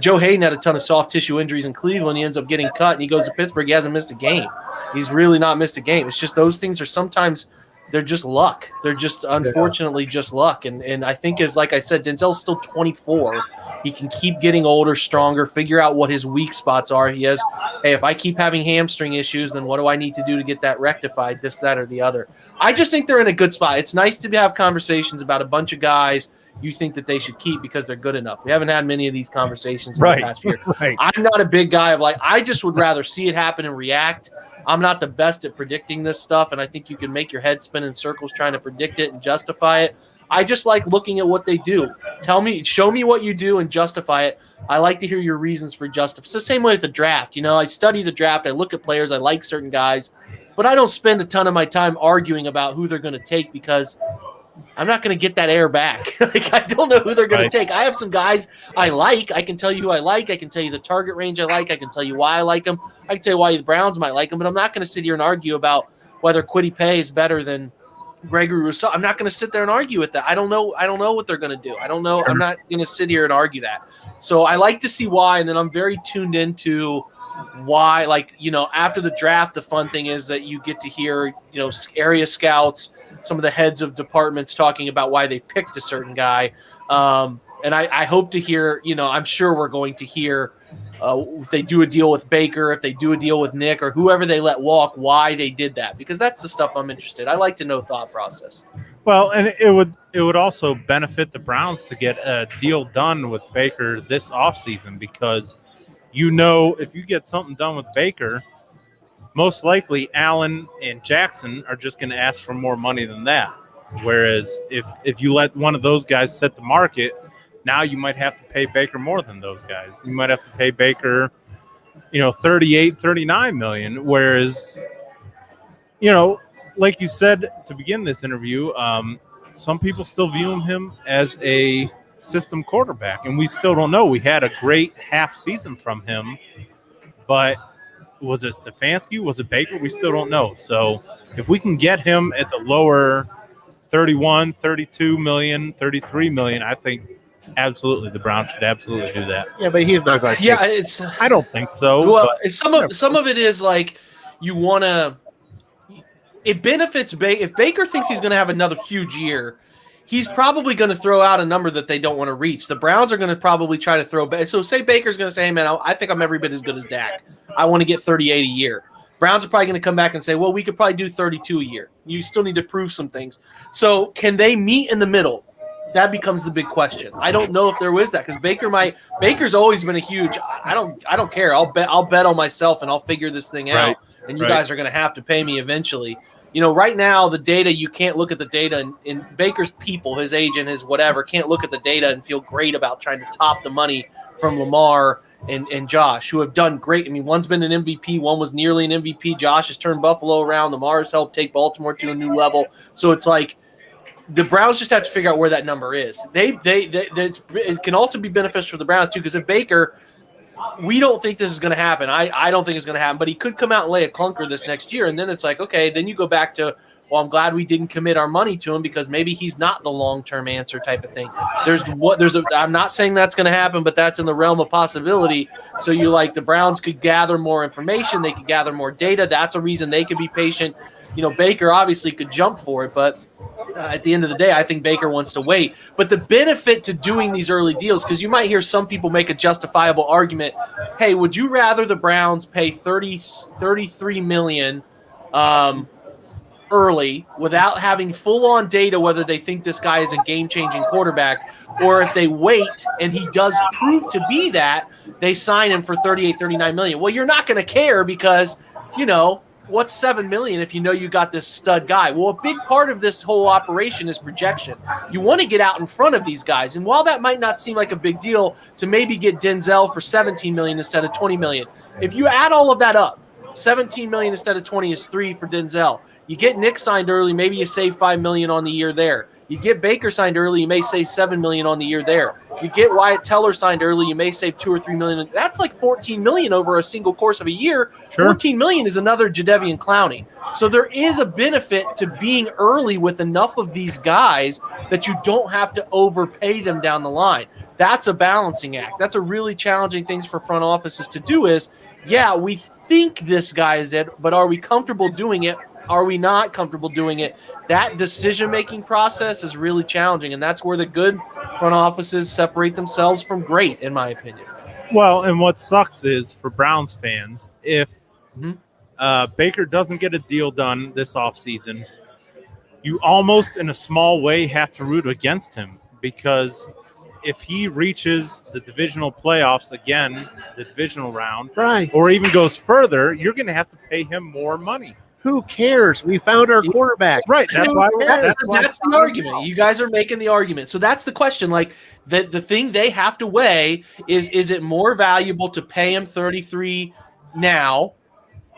Joe Hayden had a ton of soft tissue injuries in Cleveland. He ends up getting cut, and he goes to Pittsburgh. He hasn't missed a game. He's really not missed a game. It's just those things are sometimes they're just luck. They're just unfortunately just luck. And I think like I said, Denzel's still 24. He can keep getting older, stronger, figure out what his weak spots are. He has, hey, if I keep having hamstring issues, then what do I need to do to get that rectified, this, that, or the other? I just think they're in a good spot. It's nice to have conversations about a bunch of guys you think that they should keep because they're good enough. We haven't had many of these conversations in the past year. Right. I'm not a big guy of I just would rather see it happen and react. I'm not the best at predicting this stuff, and I think you can make your head spin in circles trying to predict it and justify it. I just like looking at what they do. Show me what you do and justify it. I like to hear your reasons for justify. It's the same way with the draft. I study the draft. I look at players. I like certain guys, but I don't spend a ton of my time arguing about who they're going to take because I'm not going to get that air back. I don't know who they're going to take. I have some guys I like. I can tell you who I like. I can tell you the target range I like. I can tell you why I like them. I can tell you why the Browns might like them, but I'm not going to sit here and argue about whether Kwity Paye is better than Gregory Rousseau. I'm not going to sit there and argue with that. I don't know what they're going to do. I don't know. I'm not going to sit here and argue that. So I like to see why, and then I'm very tuned into why. After the draft, the fun thing is that you get to hear, area scouts, some of the heads of departments talking about why they picked a certain guy. And I hope to hear, I'm sure we're going to hear if they do a deal with Baker, if they do a deal with Nick or whoever they let walk, why they did that, because that's the stuff I'm interested. I like to know thought process. Well, and it would also benefit the Browns to get a deal done with Baker this offseason because if you get something done with Baker, most likely Allen and Jackson are just going to ask for more money than that. Whereas if you let one of those guys set the market, now you might have to pay Baker more than those guys. You might have to pay Baker, 38, 39 million. Whereas, like you said to begin this interview, some people still view him as a system quarterback, and we still don't know. We had a great half season from him, but was it Stefanski? Was it Baker? We still don't know. So if we can get him at the lower 31, 32 million, 33 million, I think absolutely the Browns should absolutely do that. Yeah, but he's not going to. Yeah, I don't think so. Well, some of it is like you want to. It benefits Baker. If Baker thinks he's going to have another huge year, he's probably going to throw out a number that they don't want to reach. The Browns are going to probably try to throw back. So say Baker's going to say, hey, man, I think I'm every bit as good as Dak. I want to get 38 a year. Browns are probably going to come back and say, well, we could probably do 32 a year. You still need to prove some things. So can they meet in the middle? That becomes the big question. I don't know if there was that because Baker's always been a huge. I don't care. I'll bet on myself and I'll figure this thing out. And you guys are going to have to pay me eventually. Right now the data, you can't look at the data and Baker's people, his agent, his whatever, can't look at the data and feel great about trying to top the money from Lamar and Josh, who have done great. I mean, one's been an MVP, one was nearly an MVP. Josh has turned Buffalo around. Lamar has helped take Baltimore to a new level. So it's like the Browns just have to figure out where that number is. It can also be beneficial for the Browns too, because if Baker, we don't think this is going to happen. I don't think it's going to happen, but he could come out and lay a clunker this next year, and then it's like, okay, then you go back to, well, I'm glad we didn't commit our money to him because maybe he's not the long-term answer type of thing. I'm not saying that's going to happen, but that's in the realm of possibility. So the Browns could gather more information, they could gather more data. That's a reason they could be patient. Baker obviously could jump for it, but at the end of the day, I think Baker wants to wait. But the benefit to doing these early deals, because you might hear some people make a justifiable argument, hey, would you rather the Browns pay $33 million early without having full-on data whether they think this guy is a game-changing quarterback, or if they wait and he does prove to be that, they sign him for $38, $39 million? Well, you're not going to care because, what's $7 million if you got this stud guy? Well, a big part of this whole operation is projection. You want to get out in front of these guys, and while that might not seem like a big deal to maybe get Denzel for $17 million instead of $20 million, if you add all of that up, $17 million instead of $20 million is $3 million for Denzel. You get Nick signed early, maybe you save $5 million on the year there. You get Baker signed early, you may save $7 million on the year there. You get Wyatt Teller signed early, you may save $2 or $3 million. That's like $14 million over a single course of a year. Sure. $14 million is another Jadeveon Clowney. So there is a benefit to being early with enough of these guys that you don't have to overpay them down the line. That's a balancing act. That's a really challenging thing for front offices to do is, yeah, we think this guy is it, but are we comfortable doing it Are we not comfortable doing it? That decision-making process is really challenging, and that's where the good front offices separate themselves from great, in my opinion. Well, and what sucks is for Browns fans, if Mhm. Baker doesn't get a deal done this offseason, you almost in a small way have to root against him, because if he reaches the divisional playoffs again, the divisional round, Right. or even goes further, you're going to have to pay him more money. Who cares? We found our quarterback. Right. That's why. That's why the argument. You guys are making the argument. So that's the question. Like the thing they have to weigh is it more valuable to pay him 33 now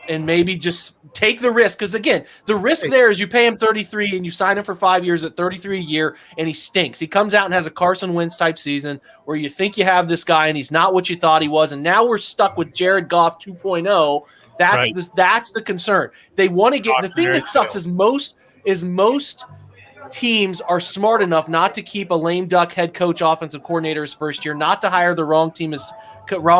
and maybe just take the risk? Because again, the risk there is you pay him 33 and you sign him for 5 years at 33 a year, and he stinks. He comes out and has a Carson Wentz type season where you think you have this guy and he's not what you thought he was, and now we're stuck with Jared Goff 2.0. That's the concern. They want to get the thing that sucks is most teams are smart enough not to keep a lame duck head coach, offensive coordinator his first year, not to hire the wrong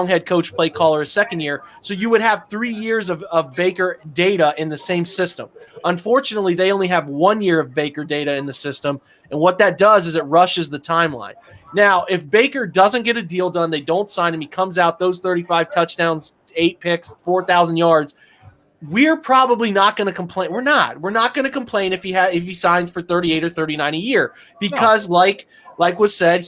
head coach, play caller his second year. So you would have 3 years of Baker data in the same system. Unfortunately, they only have 1 year of Baker data in the system. And what that does is it rushes the timeline. Now, if Baker doesn't get a deal done, they don't sign him, he comes out, those 35 touchdowns, 8 picks, 4,000 yards, we're probably not going to complain. We're not going to complain if he signs for 38 or 39 a year, because like was said,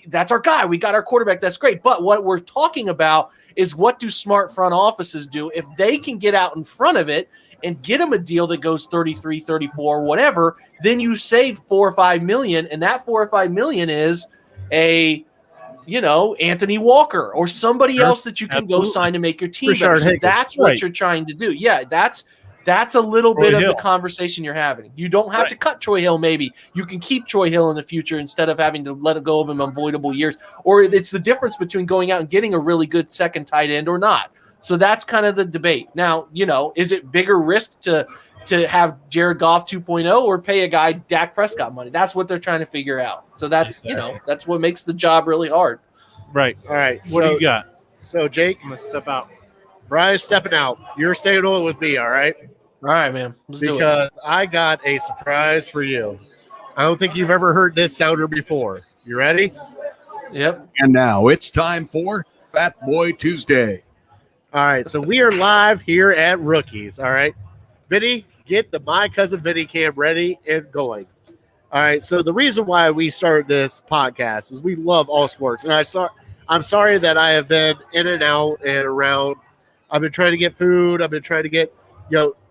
that's our guy. We got our quarterback. That's great. But what we're talking about is, what do smart front offices do? If they can get out in front of it and get him a deal that goes 33, 34, whatever, then you save $4 or $5 million, and that $4 or $5 million is Anthony Walker or somebody else that you can go sign to make your team better. So that's what you're trying to do. Yeah, that's a little bit of the conversation you're having. You don't have to cut Troy Hill. Maybe you can keep Troy Hill in the future instead of having to let go of him unavoidable years. Or it's the difference between going out and getting a really good second tight end or not. So that's kind of the debate. Now, is it bigger risk to have Jared Goff 2.0 or pay a guy Dak Prescott money? That's what they're trying to figure out. So that's, that's what makes the job really hard. Right. All right. What do you got? So, Jake, I'm going to step out. Brian's stepping out. You're staying on with me, all right? All right, man. Let's do it. Because I got a surprise for you. I don't think you've ever heard this sounder before. You ready? Yep. And now it's time for Fat Boy Tuesday. All right. So we are live here at Rookies, all right? Vinny, get the My Cousin Vinny cam ready and going. All right. So the reason why we started this podcast is we love all sports. And I'm sorry that I have been in and out and around. I've been trying to get food. I've been trying to get,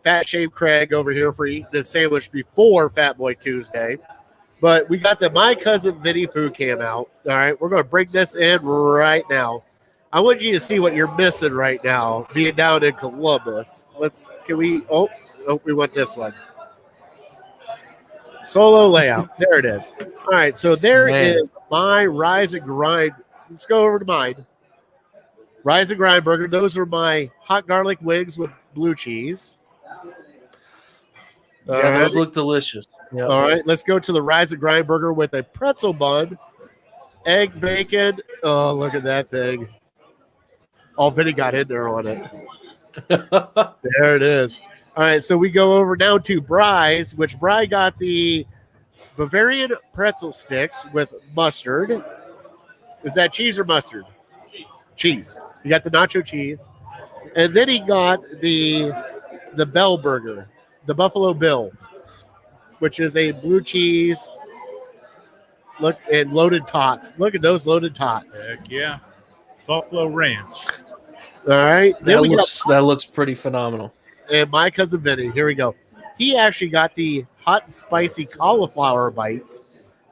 Fat Shave Craig over here for eating the sandwich before Fat Boy Tuesday. But we got the My Cousin Vinny food cam out. All right. We're going to bring this in right now. I want you to see what you're missing right now, being down in Columbus. We want this one. Solo layout. There it is. All right. So there is my Rise and Grind. Let's go over to mine. Rise and Grind burger. Those are my hot garlic wings with blue cheese. Those look delicious. Yep. All right. Let's go to the Rise and Grind burger with a pretzel bun, egg, bacon. Oh, look at that thing. Oh, Vinny got in there on it. There it is. All right. So we go over now to Bry's, which Bry got the Bavarian pretzel sticks with mustard. Is that cheese or mustard? Cheese. You got the nacho cheese. And then he got the Bell burger, the Buffalo Bill, which is a blue cheese and loaded tots. Look at those loaded tots. Heck yeah. Buffalo Ranch. All right. Then that looks pretty phenomenal. And my cousin Vinny, here we go. He actually got the hot and spicy cauliflower bites.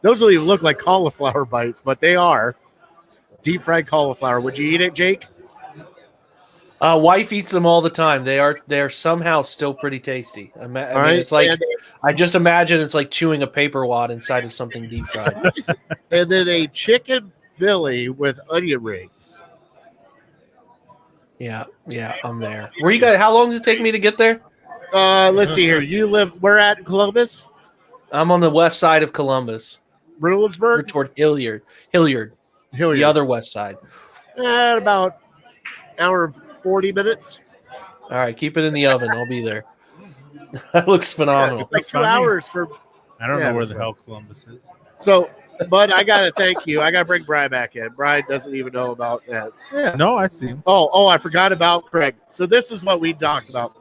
Those don't even look like cauliflower bites, but they are. Deep fried cauliflower. Would you eat it, Jake? Wife eats them all the time. They are somehow still pretty tasty. I mean, it's like I just imagine it's like chewing a paper wad inside of something deep fried. And then a chicken Philly with onion rings. Yeah, I'm there. Where you guys? How long does it take me to get there? Let's see here. You live where at Columbus? I'm on the west side of Columbus. Reynoldsburg? We're toward Hilliard. The other west side. At about hour and 40 minutes. All right, keep it in the oven. I'll be there. That looks Yeah, phenomenal. it's like 2 Funny. hours for. I don't Yeah, know where that's the right. hell Columbus is. So, but I gotta thank you. I gotta bring Brian back in. Brian doesn't even know about that. Yeah, no, I see him. Oh, I forgot about Craig. So this is what we talked about.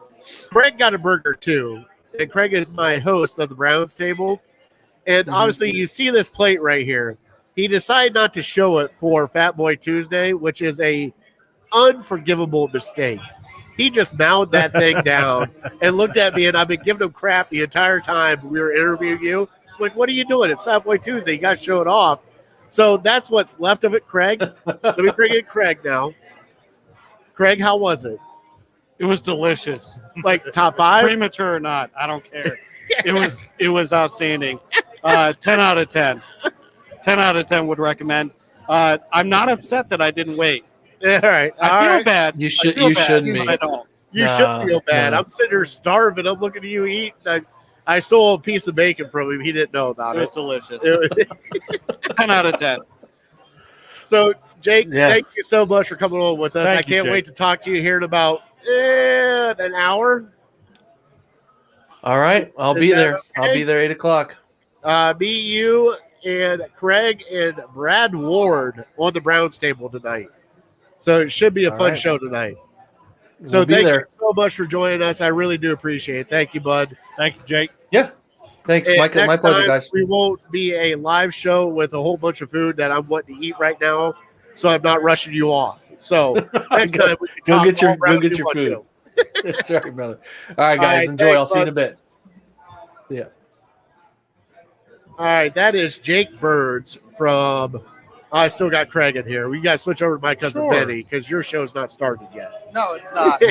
Craig got a burger too, and Craig is my host of the Browns table. And obviously, you see this plate right here. He decided not to show it for Fat Boy Tuesday, which is a unforgivable mistake. He just mouthed that thing down and looked at me, and I've been giving him crap the entire time we were interviewing you. Like, what are you doing? It's Fat Boy Tuesday. You got to show it off. So that's what's left of it, Craig. Let me bring in Craig now. Craig, how was it? It was delicious. Like top 5? Premature or not, I don't care. It was outstanding. 10 out of 10. 10 out of 10 would recommend. I'm not upset that I didn't wait. Yeah, all right. I feel bad. You I should- feel you bad, shouldn't but be. I don't. You Nah, should feel bad. no. I'm sitting here starving. I'm looking at you eat. I stole a piece of bacon from him. He didn't know about It it. was delicious. 10 10 out of 10. So, Jake, Yeah. thank you so much for coming on with us. Thank I you, can't Jake. wait to talk to you here in about an hour. All right, I'll Is be that there. okay? I'll be there 8:00. Me, you, and Craig and Brad Ward on the Browns table tonight. So it should be a All fun right. show tonight. So We'll be thank there. you so much for joining us. I really do appreciate it. Thank you, bud. Thank you, Jake. Yeah. Thanks, And Mike. My next pleasure, time, guys. we won't be a live show with a whole bunch of food that I'm wanting to eat right now, so I'm not rushing you off. So next time we can Go talk get your all go Browns get we your want food. to. That's right, brother. All right, guys. right, Enjoy. thanks, I'll see you in a bud. bit. Yeah. All right, that is Jake Birds from. I still got Craig in here. We got to switch over to my cousin Sure. Benny because your show's not started yet. No, it's not.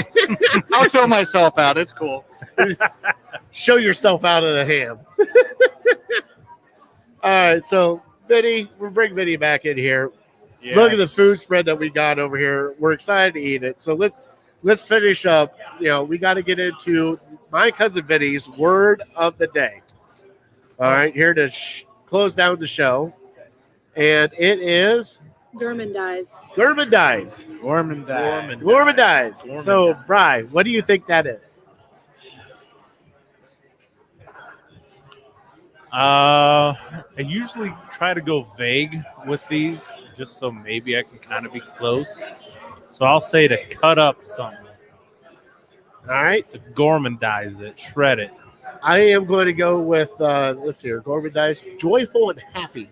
I'll show myself out. It's cool. Show yourself out of the ham. All right, so Benny, we'll bring Benny back in here. Look at the food spread that we got over here. We're excited to eat it. So let's finish up. We got to get into my cousin Vinny's word of the day. All right, here to close down the show, and it is Gourmandize. gourmandize. Gorman Gourmandize. So, Bri, what do you think that is? I usually try to go vague with these, just so maybe I can kind of be close. So I'll say to cut up something, All right, to gourmandize it, shred it. I am going to go with let's see here, gourmandize, joyful and happy.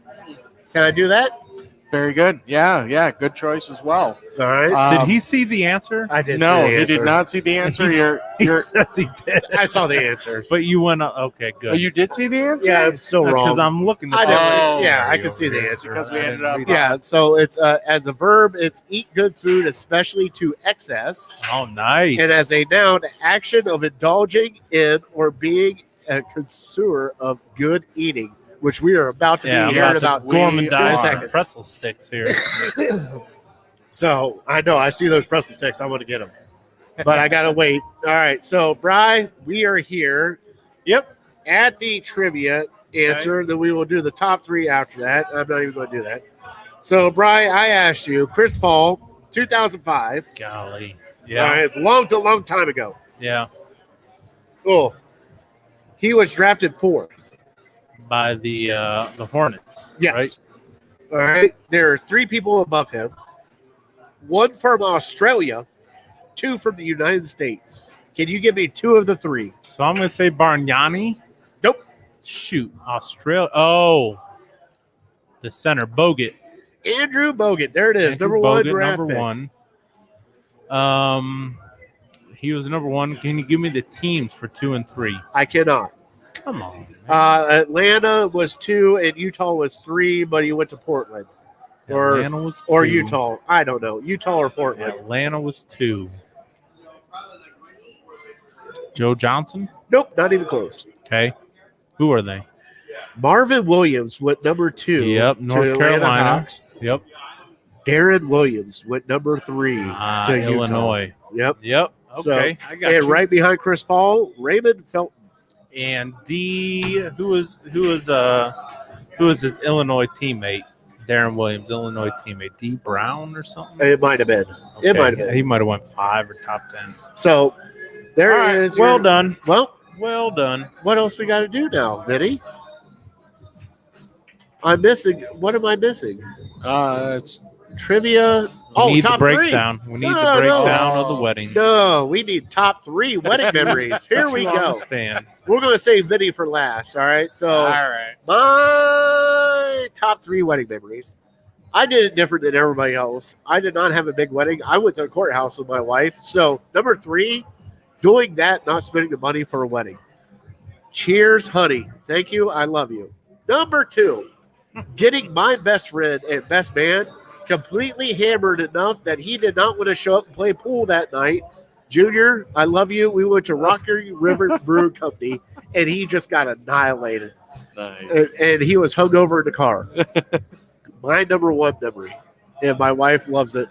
Can I do that? Very good. Yeah. Good choice as well. All right. Did he see the answer? I did. No, see the he did answer. not see the answer. He You're says he did. I saw the answer. But you went, okay, good. oh, you did see the answer? Yeah, I'm still Because wrong. I'm looking I at know. Oh, Yeah, I over can see the here. answer. Because we I ended didn't up read Yeah, so it's as a verb, it's eat good food, especially to excess, Oh, nice. and as a noun, action of indulging in or being a consumer of good eating, which we are about to yeah, be I'm here in about about to gourmandize 2 some seconds. pretzel sticks here. So I know I see those pretzel sticks. I want to get them, but I gotta wait. All right, so Bri, we are here. Yep. At the trivia answer, then we will do the top 3 after that. I'm not even going to do that. So Bri, I asked you, Chris Paul, 2005. Golly. All Yeah. right, it's a long time ago. Yeah. Oh, he was drafted 4th. By the Hornets. Yes. Right? All right. There are 3 people above him. 1 from Australia, 2 from the United States. Can you give me 2 of the 3? So I'm going to say Bargnani. Nope. Shoot. Australia. Oh. The center. Bogut. Andrew Bogut. There it is. Andrew Number 1 Bogut, draft number pick. 1. He was number 1. Can you give me the teams for 2 and 3? I cannot. Come on. man. Atlanta was 2 and Utah was 3, but he went to Portland Atlanta was 2. or Utah. I don't know. Utah or Portland. Atlanta was 2. Joe Johnson. Nope, not even close. Okay. Who are they? Marvin Williams went number 2. Yep. to North Atlanta Carolina. Hawks. Yep. Darren Williams went number 3 to Utah. Illinois. Yep. Yep. So, Okay. I got And you. right behind Chris Paul, Raymond Felton. And D, who is his Illinois teammate? Darren Williams, Illinois teammate. D Brown or something. It might have been. It might have been. He might have went 5 or top 10. So there All right, is. well your- done. Well, Well done. What else we got to do now, Vinny? I'm missing. What am I missing? It's Trivia. We need the top three. breakdown. We need No, the no. breakdown of the wedding. No, we need top 3 wedding memories. Here we You go. understand. We're going to save Vinny for last. All right. So all right. my top 3 wedding memories. I did it different than everybody else. I did not have a big wedding. I went to the courthouse with my wife. So number 3, doing that, not spending the money for a wedding. Cheers, honey. Thank you. I love you. Number 2, getting my best friend and best man completely hammered enough that he did not want to show up and play pool that night. Junior, I love you. We went to Rocky River Brew Company, and he just got annihilated. Nice. And he was hung over in the car. My number 1 memory, and my wife loves it.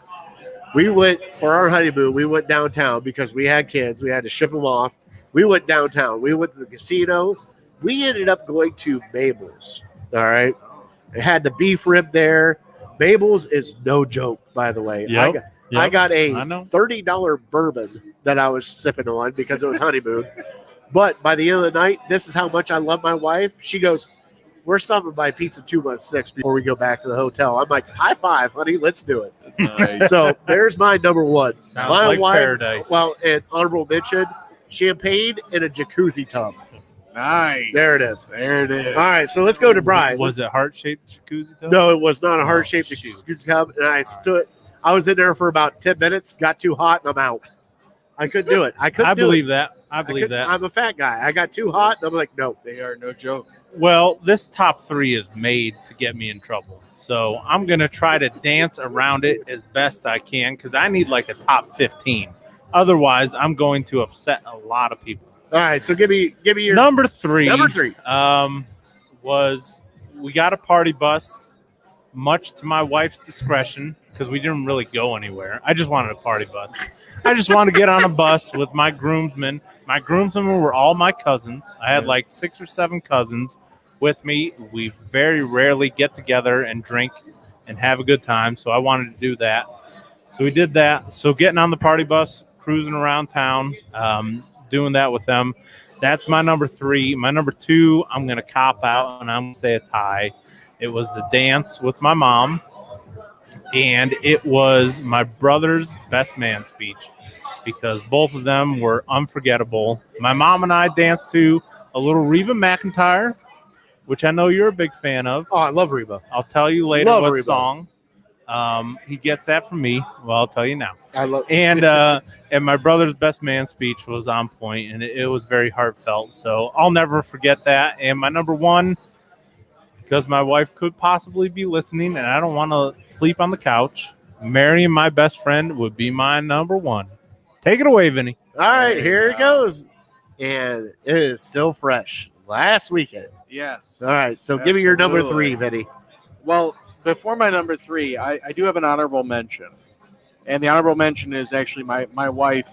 We went for our honeymoon. We went downtown because we had kids. We had to ship them off. We went downtown. We went to the casino. We ended up going to Mabel's. All right. It had the beef rib there. Mabel's is no joke, by the way. Yep. I got a I know. $30 bourbon that I was sipping on because it was honeymoon. But by the end of the night, this is how much I love my wife. She goes, we're stopping by Pizza 216 before we go back to the hotel. I'm like, high five, honey. Let's do it. Nice. So there's my number 1. Sounds my like wife, paradise. well, and honorable mention, champagne in a jacuzzi tub. Nice. There it is. There it is. All right, so let's go to Brian. Was it heart-shaped jacuzzi though? No, it was not a heart-shaped shoot. jacuzzi tub. And I was in there for about 10 minutes, got too hot, and I'm out. I couldn't do it. I believe that. I believe that. I'm a fat guy. I got too hot, and I'm like, no. They are no joke. Well, this top 3 is made to get me in trouble. So I'm going to try to dance around it as best I can because I need like a top 15. Otherwise, I'm going to upset a lot of people. All right, so give me your Number 3. Number 3. Was we got a party bus, much to my wife's discretion because we didn't really go anywhere. I just wanted a party bus. I just wanted to get on a bus with my groomsmen. My groomsmen were all my cousins. I had like 6 or 7 cousins with me. We very rarely get together and drink and have a good time, so I wanted to do that. So we did that. So getting on the party bus, cruising around town, doing that with them. That's my number 3. My number 2, I'm going to cop out, and I'm going to say a tie. It was the dance with my mom, and it was my brother's best man speech because both of them were unforgettable. My mom and I danced to a little Reba McEntire, which I know you're a big fan of. Oh, I love Reba. I'll tell you later Love what Reba. song. He gets that from me. Well, I'll tell you now. I love And my brother's best man speech was on point, and it was very heartfelt. So I'll never forget that. And my number 1, because my wife could possibly be listening, and I don't want to sleep on the couch, marrying my best friend would be my number 1. Take it away, Vinny. All right, here it goes. And it is still fresh. Last weekend. Yes. All right, so give me your number Absolutely. 3, Vinny. Well, before my number 3, I do have an honorable mention. And the honorable mention is actually my wife,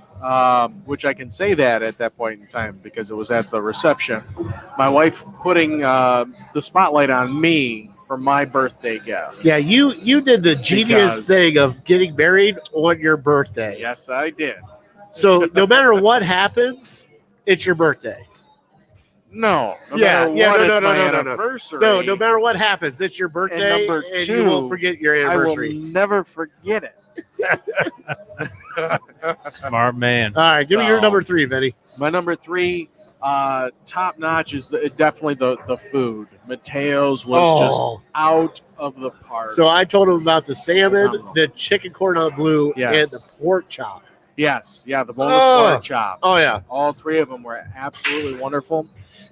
which I can say that at that point in time because it was at the reception. My wife putting the spotlight on me for my birthday gift. Yeah, you did the genius Because- thing of getting married on your birthday. Yes, I did. So no matter what happens, it's your birthday. No. No Yeah, matter yeah, what, no, it's no, my no, no, no. anniversary. No matter what happens, it's your birthday, number and 2, you won't forget your I will anniversary. never forget it. Smart man. All right, give me your So- number 3, Vinny. My number 3, top notch, is definitely the food. Mateo's was just out of the park. So I told him about the salmon, Phenomenal. the chicken cordon bleu, Yes. and the pork chop. yes, yeah, the boneless Oh. pork chop. Oh yeah, All 3 of them were absolutely wonderful.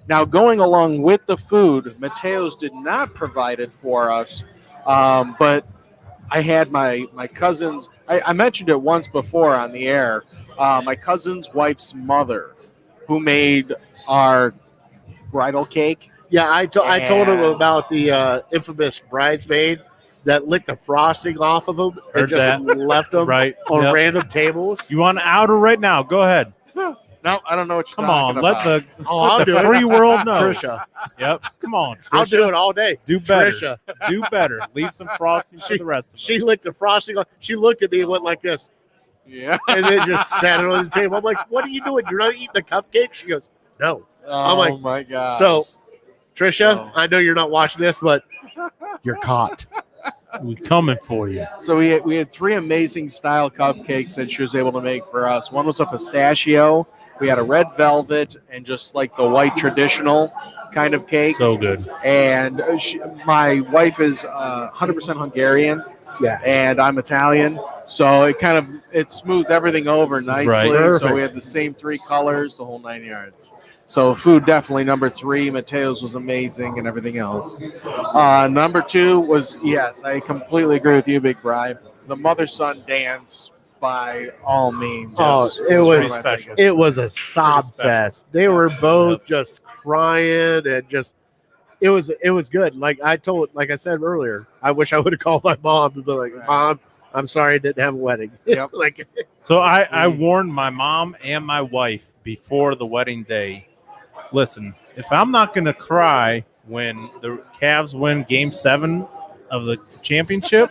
Now, going along with the food, Mateo's did not provide it for us, but I had my cousin's. I mentioned it once before on the air. My cousin's wife's mother, who made our bridal cake. yeah. I told him And- about the infamous bridesmaid that licked the frosting off of them and Heard just that. left them Right. on Yep. random tables. You want an outer right now? Go ahead. No, I don't know what you're Come talking on. about. Let Oh, I'll the do it. free world know. Trisha, Yep. Come on. I'll Trisha. do it all day. Do better. Trisha, Do better. Leave some frosting for the rest of us. she licked the frosting off. She looked at me and went like this, Yeah. and then just sat it on the table. I'm like, "What are you doing? You're not eating the cupcake?" She goes, "No." I'm like, my god. So, Trisha, Oh. I know you're not watching this, but you're caught. We coming for you. So we had 3 amazing style cupcakes that she was able to make for us. One was a pistachio. We had a red velvet and just like the white traditional kind of cake. So good. And my wife is 100% Hungarian, Yes. and I'm Italian. So it smoothed everything over nicely. Right. So we had the same 3 colors, the whole 9 yards. So food definitely number 3. Mateo's was amazing and everything else. Number 2 was, yes, I completely agree with you, Big Bri. The mother-son dance by all means. Oh, it one was of my special. biggest. It was a sob Pretty special. fest. They were both Yep. just crying and just it was good. Like I said earlier, I wish I would have called my mom and be like, Right. Mom, I'm sorry I didn't have a wedding. Yep. Like So I warned my mom and my wife before the wedding day. Listen, if I'm not going to cry when the Cavs win Game 7 of the championship,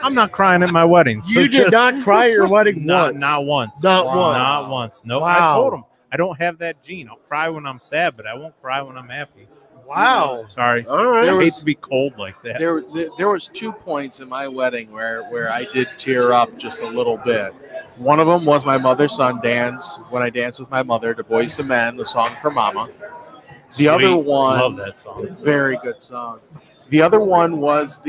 I'm not crying at my wedding. So you did just- not cry at your wedding Not once. not once. Not Wow. once. Not once. No, Wow. I told them I don't have that gene. I'll cry when I'm sad, but I won't cry when I'm happy. Wow. Sorry. All right. I hate was- to be cold like that. There was 2 points in my wedding where I did tear up just a little bit. One of them was my mother-son dance when I danced with my mother to Boys to Men, the song for Mama. The other Sweet. one, Love that song. very good song. The other one was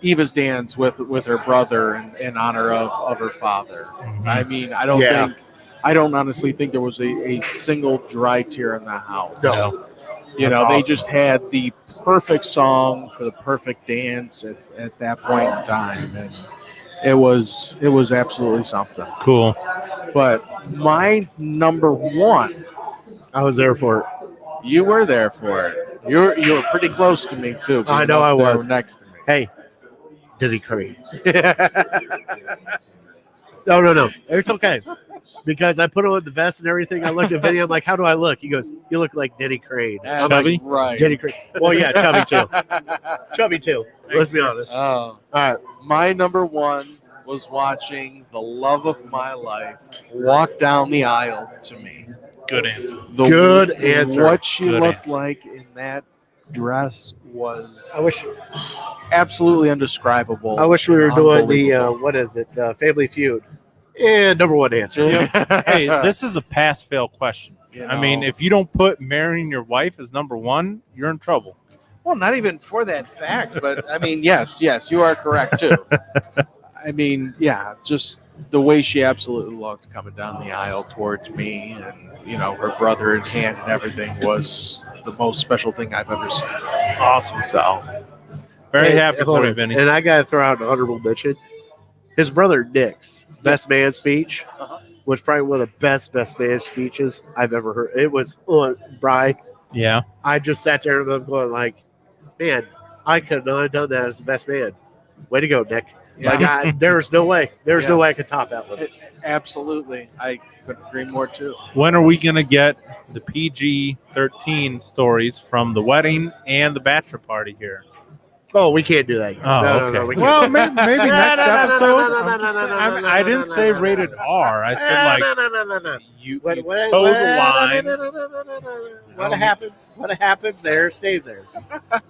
Eva's dance with her brother in honor of her father. I mean, I don't honestly think there was a single dry tear in the house. No. You That's know, they awesome. just had the perfect song for the perfect dance at that point in time, and it was absolutely something. Cool. But my number 1, I was there for it. you were there for it. You were pretty close to me too. I being know up I there was. next to me. Hey, Diddy Creed. No. It's okay. Because I put on the vest and everything. I looked at Vinny. I'm like, how do I look? He goes, you look like Diddy Creed. I'm like, Chubby? Right. Diddy Creed. Well, yeah, chubby too. Chubby too. Let's be honest. Oh. All right. My number 1 was watching the love of my life walk down the aisle to me. Good answer. Good answer. What she Good looked answer. like in that dress was I wish absolutely indescribable. we were doing the Unbelievable. what is it? Family Feud. And number 1 answer. Hey, this is a pass-fail question. You I mean, know. if you don't put marrying your wife as number 1, you're in trouble. Well, not even for that fact, but I mean, yes, you are correct too. I mean, yeah, just the way she absolutely looked coming down the aisle towards me, and her brother in hand and everything was the most special thing I've ever seen. Awesome. So, Very Hey, happy hold for you, on. Vinny. And I got to throw out an honorable mention. His brother Nick's best man speech Uh-huh. was probably one of the best man speeches I've ever heard. It was Bri. Yeah. I just sat there and I'm going like, man, I could not have done that as the best man. Way to go, Nick. Like there's no way. There's no way I could top that one. absolutely, I couldn't agree more too. When are we going to get the PG-13 stories from the wedding and the bachelor party here? Oh, we can't do that yet. Oh, no, okay. we can't. Well, maybe next no, episode. no, I'm no, just no, saying- no, I'm- no, no, I no, didn't no, say no, rated R. I said like no. you What toe the line. What happens? What happens there stays there.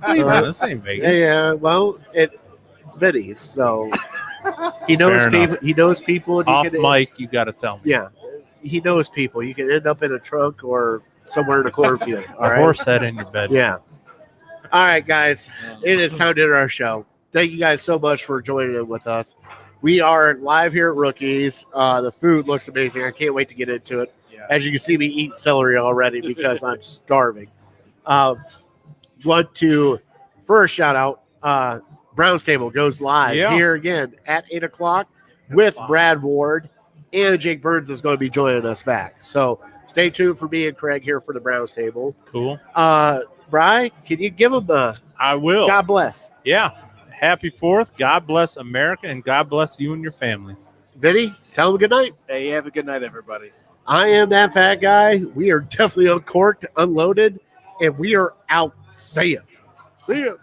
This ain't Vegas. Yeah. Well, it's Vinny's, so he knows Fair people. enough. He knows people. And Off you can, mic, you got to tell me. Yeah, he knows people. You can end up in a trunk or somewhere in a cornfield. All A right. horse head in your bed. Yeah. All right, guys. It is time to end our show. Thank you guys so much for joining in with us. We are live here at Rookies. The food looks amazing. I can't wait to get into it. Yeah. As you can see me eat celery already because I'm starving. Want to first shout out Brown's Table goes live Yeah. here again at 8 o'clock with Brad Ward, and Jake Burns is going to be joining us back. So stay tuned for me and Craig here for the Brown's Table. Cool. Bri, can you give them a I will. God bless? Yeah. Happy 4th. God bless America, and God bless you and your family. Vinny, tell them good night. Hey, have a good night, everybody. I am that fat guy. We are definitely uncorked, unloaded, and we are out. See ya. See you.